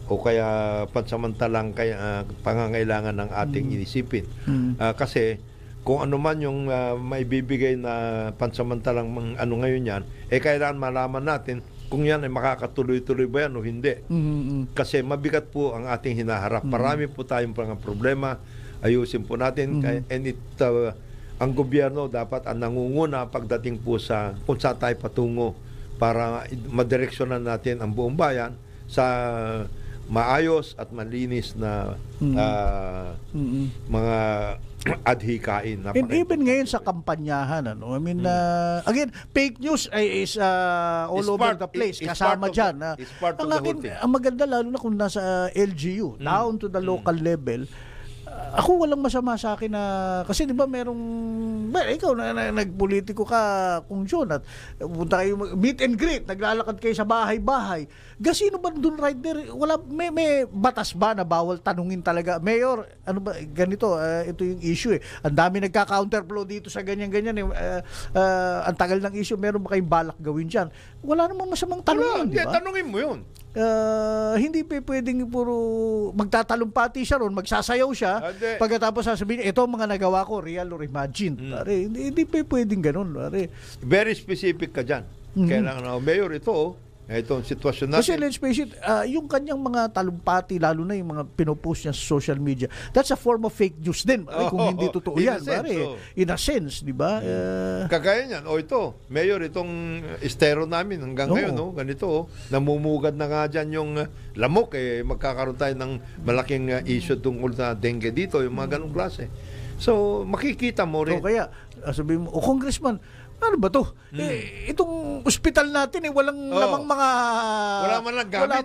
o kaya pansamantalang pangangailangan ng ating inisipin. Kasi kung ano man yung maibibigay na pansamantalang ngayon yan, kailangan malaman natin kung yan ay makakatuloy-tuloy ba yan o hindi. Kasi mabigat po ang ating hinaharap. Marami po tayong problema. Ayusin po natin. And ang gobyerno dapat ang nangunguna pagdating po sa kung saan tayo patungo para madireksyonan natin ang buong bayan sa maayos at malinis na mga adhikain. And even ngayon sa kampanyahan, again, fake news is all over the place. Kasama dyan. Ang maganda lalo na kung nasa LGU, down to the local level, ako walang masama sa akin na kasi di ba ikaw na nagpolitiko ka kung John at punta kayo meet and greet, naglalakad kayo sa bahay-bahay. Gasino ba doon right there? Wala, may batas ba na bawal tanungin talaga, Mayor, ano ba ganito, ito yung issue Ang dami nagka-counterflow dito sa ganyan-ganyan ang tagal ng issue, meron ba kayong balak gawin diyan? Wala namang masamang tanungin, di ba? Tanungin mo 'yun. Hindi pwedeng puro magtatalumpati siya ron, magsasayaw siya, pagkatapos sasabihin, ito mga nagawa ko, real or imagined. Hindi pwedeng ganun. Very specific ka dyan. Kailangan Mayor, itong sitwasyon natin. Kasi let's face it, yung kanyang mga talumpati, lalo na yung mga pinopost niya sa social media, that's a form of fake news din. Kung hindi totoo yan. In a sense, di ba? Kagaya niyan, ito, Mayor, itong estero namin hanggang ngayon, ganito, namumugad na nga dyan yung lamok, magkakaroon tayo ng malaking issue tungkol sa dengue dito, yung mga ganong klase. So, makikita mo rin. So, kaya, sabihin mo, Congressman, ano ba to? Itong ospital natin walang namang mga wala man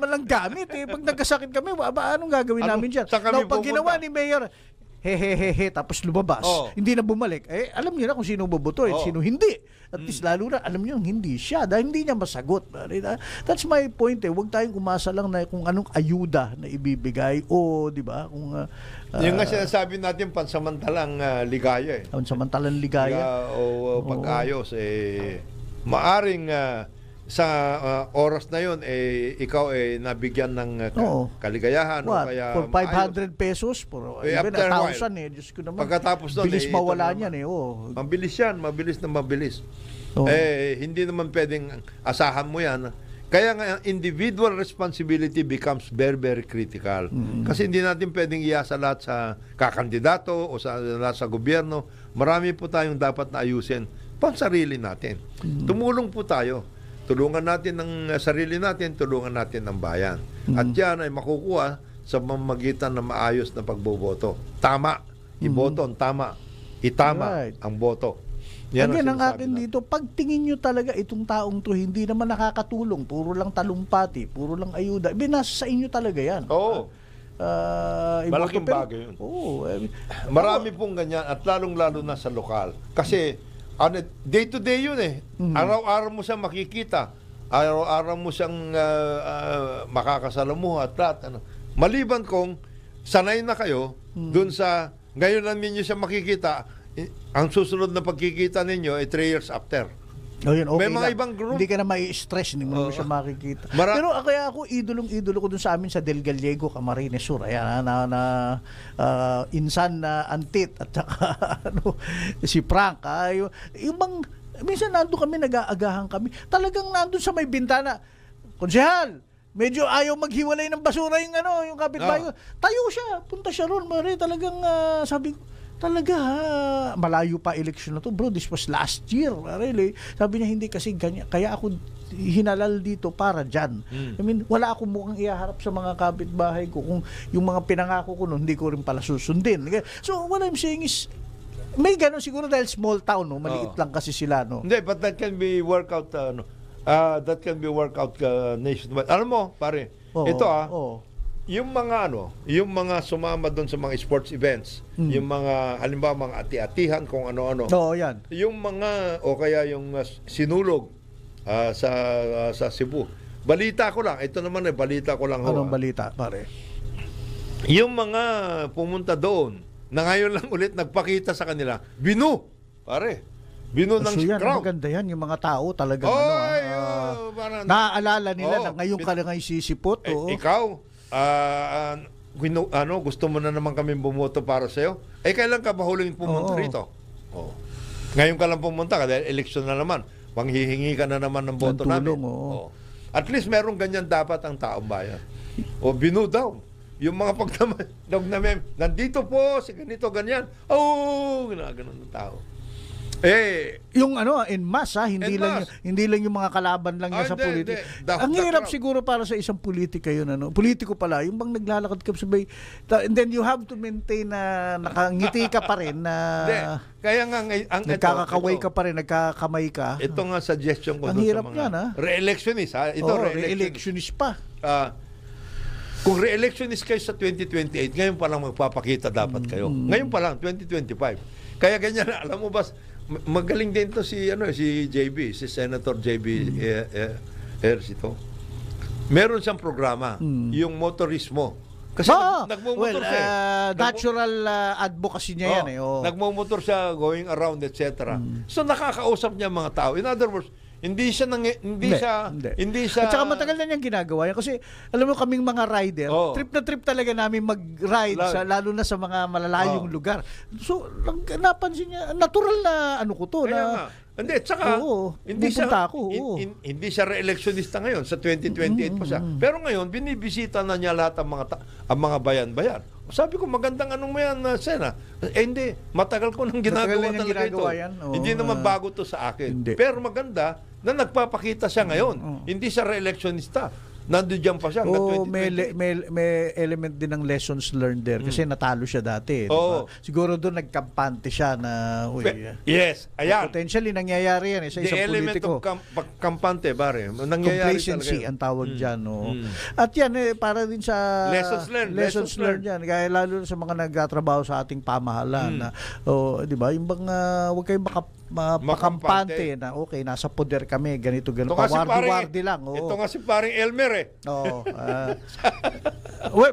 lang gamit. Pag nagkasakit kami, anong gagawin namin diyan? Pag ginawa ni Mayor, tapos lumabas, hindi na bumalik. Alam niyo na kung sino boboto at sino hindi. At least lalo na alam niyo hindi siya dahil hindi niya masagot. That's my point. Huwag tayong umasa lang na kung anong ayuda na ibibigay o di ba? Kung yung nga sinasabi natin pansamantalang ligaya Pansamantalang ligaya o pag-ayos maaring sa oras na yun ikaw nabigyan ng kaligayahan o kaya for 500 pesos for even 1,000 Diyos ko naman. Pagkatapos doon bilis mawala niyan mabilis yan, mabilis na mabilis. Hindi naman pwedeng asahan mo yan Kaya nga, individual responsibility becomes very, very critical. Kasi hindi natin pwedeng iasa lahat sa kakandidato o lahat sa gobyerno. Marami po tayong dapat na ayusin pansarili natin. Tumulong po tayo. Tulungan natin ang sarili natin, tulungan natin ang bayan. At yan ay makukuha sa pamamagitan ng maayos na pagboboto. Tama. Iboto ang tama. Itama ang boto. Yan Again, ang sinasabi akin natin. dito, pagtingin nyo talaga itong taong to, hindi naman nakakatulong, puro lang talumpati, puro lang ayuda. Nasa sa inyo talaga yan. Oo. Malaking iboto, pero- bagay yun. Oo. Marami pong ganyan at lalong-lalo na sa lokal. Kasi day to day yun eh. Araw-araw mo siyang makikita. Araw-araw mo siyang makakasalamuha at lahat. Maliban kung sanay na kayo dun sa ngayon lang ninyo siya makikita, ang susunod na pagkikita ninyo ay 3 years after. Yun, okay May mga lang. ibang group. Hindi ka na mai-stress, hindi mo siya makikita. Mara- Pero kaya ako, idolong-idolo ko dun sa amin sa Del Gallego, Camarines Sur. Ayan, Insan na Antit at saka si Frank. Minsan nandun kami, nag-aagahan kami. Talagang nandun sa may bintana. Konsehal, medyo ayaw maghiwalay ng basura yung kapitbahay ko. Tayo siya, punta siya ron. Talagang sabi ko, talaga malayo pa election na to, bro. This was last year, really. Sabi niya, hindi kasi ganyan. Kaya ako hinalal dito para dyan. I mean, wala akong mukhang ihaharap sa mga kapitbahay ko kung yung mga pinangako ko noon, hindi ko rin pala susundin. So, what I'm saying is, may ganun siguro dahil small town, no? Maliit lang kasi sila, no? Hindi, but that can be work out nationwide. Alam mo, pare, ito yung mga sumama doon sa mga sports events, yung mga halimbawa mga ati-atihan kung ano-ano. Oo, yan. Yung mga o kaya yung sinulog sa Cebu. Balita ko lang, ito naman balita ko lang. Anong balita, pare? Yung mga pumunta doon na ngayon lang ulit nagpakita sa kanila, pare. Binu ng So yan, crowd. maganda yan, yung mga tao talagang naaalala nila na ngayon ka lang ay sisipot. Ikaw, gusto mo na naman kami bumoto para sa'yo? Kailan ka ba huling pumunta rito? Ngayon ka lang pumunta, dahil eleksyon na naman. Manghihingi ka na naman ng boto namin. At least meron ganyan dapat ang taong bayan. Binu daw. Yung mga pagdamag na nandito po, si ganito, ganyan. Ginaganon ng tao. Yung en masse, hindi lang yung mga kalaban lang niya sa politika. Ang hirap siguro para sa isang politika yun, politiko pala, yung bang naglalakad ka sabay, and then you have to maintain na nakangiti ka pa rin, na kaya nga nagkakakaway ka pa rin, nagkakamay ka. Ito nga suggestion ko ang hirap sa mga re-electionist, Ito re-electionist pa. Kung re-electionist kayo sa 2028, ngayon pa lang magpapakita dapat kayo. Ngayon pa lang, 2025. Kaya ganyan na, alam mo ba, magaling din to si JB, si Senator JB Ercito. Meron siyang programa, yung motorismo. Kasi nagmumotor siya. Natural advocacy niya yan. Nagmumotor siya, going around, etc. So nakakausap niya mga tao. In other words, hindi siya At saka matagal na niyang ginagawa yan kasi alam mo kaming mga rider, trip na trip talaga namin mag-ride lalo na sa mga malalayong lugar. So napansin niya, natural na ko to. Hindi, tsaka hindi siya re-electionista ngayon sa 2028 pa siya. Pero ngayon binibisita na niya lahat ang mga bayan-bayan. Sabi ko, magandang mo yan, Sena. Hindi, matagal ko nang ginagawa talaga ito. Hindi naman bago to sa akin. Pero maganda na nagpapakita siya ngayon. Hindi siya re-electionista. Nandiyan pa siya hanggang 2020. May element din ng lessons learned there kasi natalo siya dati. Diba? Siguro doon nagkampante siya na yes, ayan. Potentially nangyayari yan sa isang politiko. The element of kampante, bare. Nangyayari complacency ang tawag dyan. At yan, para din sa lessons learned yan. Kaya lalo sa mga nagtatrabaho sa ating pamahalaan na, di ba, yung bang huwag kayong makampante na nasa poder kami, ganito. Pawardi-wardi lang. Ito nga si paring Elmer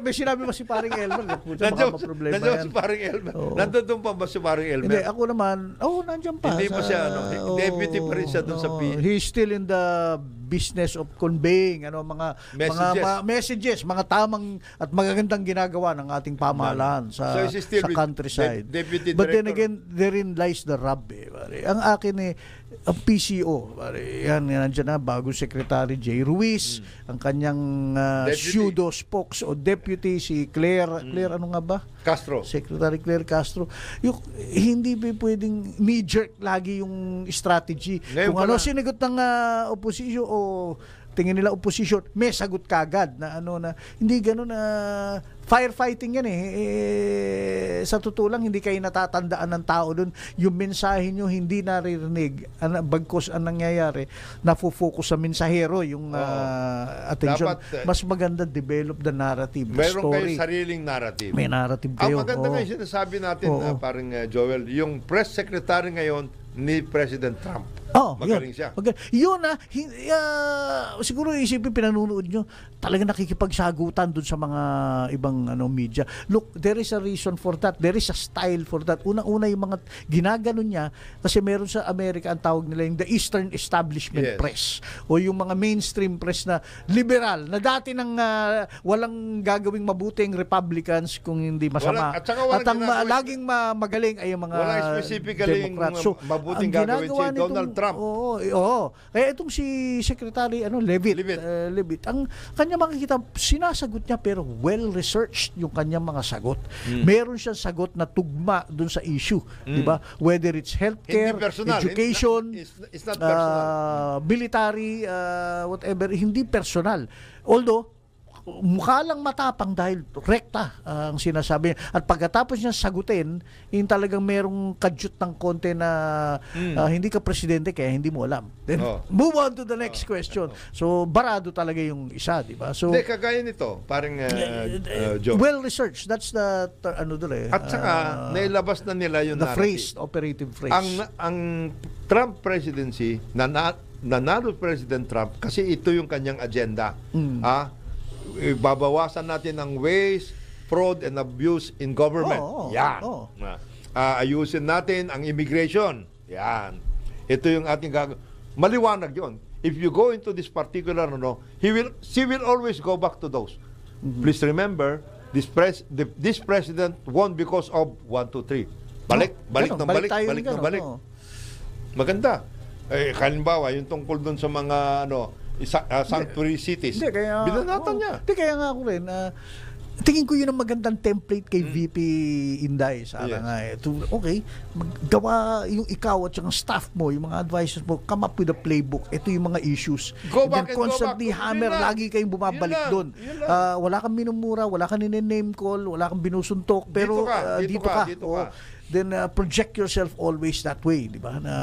may sinabi mo si paring Elmer. Nandiyan si paring Elmer. Nandun pa ba si paring Elmer? Hindi, ako naman, nandiyan pa. Hindi pa siya, deputy pa rin siya doon sa he's still in the business of conveying mga messages, mga tamang at magagandang ginagawa ng ating pamahalaan sa countryside. Deputy But then director. again, therein lies the rub. Ang akin ang PCO, yan, nandiyan na, bagong Secretary Jay Ruiz, ang kanyang pseudo spokes o deputy, si Claire, ano nga ba? Castro. Secretary Claire Castro. Yung, hindi ba pwedeng knee-jerk lagi yung strategy. Ngayon Kung ano pala- sinagot ng opposition o tingin nila opposition, may sagot kagad na ano na, hindi gano'n na firefighting yan sa totoo lang, hindi kayo natatandaan ng tao doon. Yung mensahe nyo hindi naririnig. Bagkos ang nangyayari, nafo-focus sa mensahero yung attention. Dapat, mas maganda develop the narrative, the Meron story. kayong sariling narrative. May narrative Ang kayo. maganda nga Oo. yung sinasabi natin, Oo. parang Joel, yung press secretary ngayon ni President Trump. Magaling siya. Yun siguro isipin pinanunood nyo, talaga nakikipagsagutan dun sa mga ibang media. Look, there is a reason for that. There is a style for that. Una-una yung mga ginaganon niya, kasi meron sa Amerika ang tawag nila yung the Eastern Establishment Yes. Press o yung mga mainstream press na liberal, na dati nang walang gagawing mabuting Republicans kung hindi masama. At saka walang ang ginagawa- laging magaling ay yung mga Walang specifically Democrats. mabuting ang gagawin ginagawa si Donald Trump. Oo. Kaya itong si Secretary Levitt, ang kanya makikita, sinasagot niya pero well-researched yung kanyang mga sagot. Meron siyang sagot na tugma dun sa issue. Di ba? Whether it's healthcare, Hindi personal. education, It's not personal. military, whatever, hindi personal. Although, mukha lang matapang dahil rekta ang sinasabi niya. At pagkatapos niya sagutin, yung talagang merong kadyut ng konti na hindi ka presidente kaya hindi mo alam. Then, move on to the next question. So, barado talaga yung isa, di ba? So, Hindi, kagaya nito, parang Joe. well-researched. That's the, At saka, nailabas na nila yung the narrative. phrase, operative phrase. Ang Trump presidency, nanalo President Trump kasi ito yung kanyang agenda. Babawasan natin ang waste, fraud, and abuse in government. Yan. Ayusin natin ang immigration. Yan. Ito yung ating maliwanag yon. If you go into this particular, she will always go back to those. Please remember, this president won because of 1, 2, 3. Balik ng balik. Maganda. Halimbawa, yung tungkol dun sa mga sanctuary cities. Binanatan niya. Hindi, kaya nga ako rin, tingin ko yun ang magandang template kay VP Inday. Sana nga okay, gawa yung ikaw at yung staff mo, yung mga advisors mo, come up with a playbook. Ito yung mga issues. Go back and constantly go back. hammer, lagi kayong bumabalik doon. Wala kang minumura, wala kang name call, wala kang binusuntok, pero dito ka. Then project yourself always that way, di ba? Na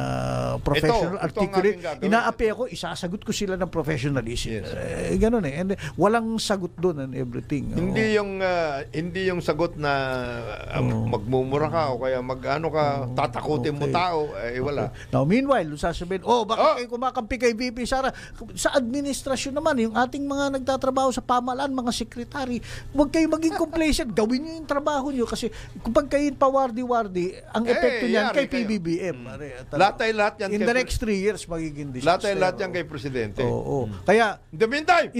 professional, articulate. Inaapi ako, isasagot ko sila ng professionalism. Yes. Ganun eh. And walang sagot doon and everything. Hindi yung sagot na magmumura ka o kaya mag-ano ka, tatakutin mo tao, wala. Now, meanwhile, sasabihin, bakit kayo kumakampi kay VP Sara? Sa administrasyon naman, yung ating mga nagtatrabaho sa pamahalaan, mga sekretary, huwag kayo maging complacent. Gawin nyo yung trabaho nyo kasi kapag kayo pawardi-wardi, ang epekto niyan kay PBBM. Lahat yan in the next 3 years, magiging disaster. Lahat yan kay Presidente. Kaya, in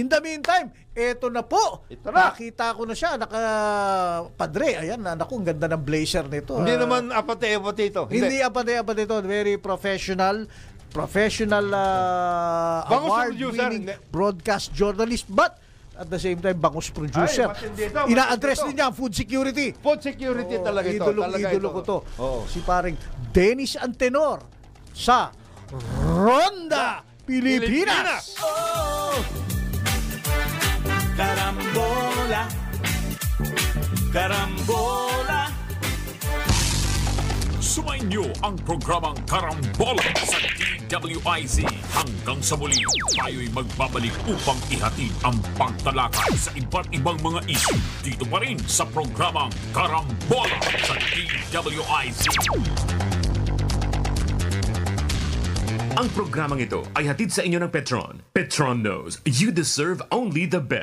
the meantime, eto na po. Nakita ko na siya, nakapadre. Ayan, naku, ang ganda ng blazer nito. Hindi naman apate-apate ito. Hindi apate-apate ito. Very professional award-winning broadcast journalist, but at the same time, bangus producer. Ina-address din niya ang food security. Food security talaga ito. Idolo ko to. Si paring Dennis Antenor sa Ronda Pilipinas. Karambola, karambola. Sumainyo ang programang Karambola sa DWIZ. Hanggang sa muli, tayo'y magbabalik upang ihatid ang pagtalakay sa iba't ibang mga issue. Dito pa rin sa programang Karambola sa DWIZ. Ang programang ito ay hatid sa inyo ng Petron. Petron knows you deserve only the best.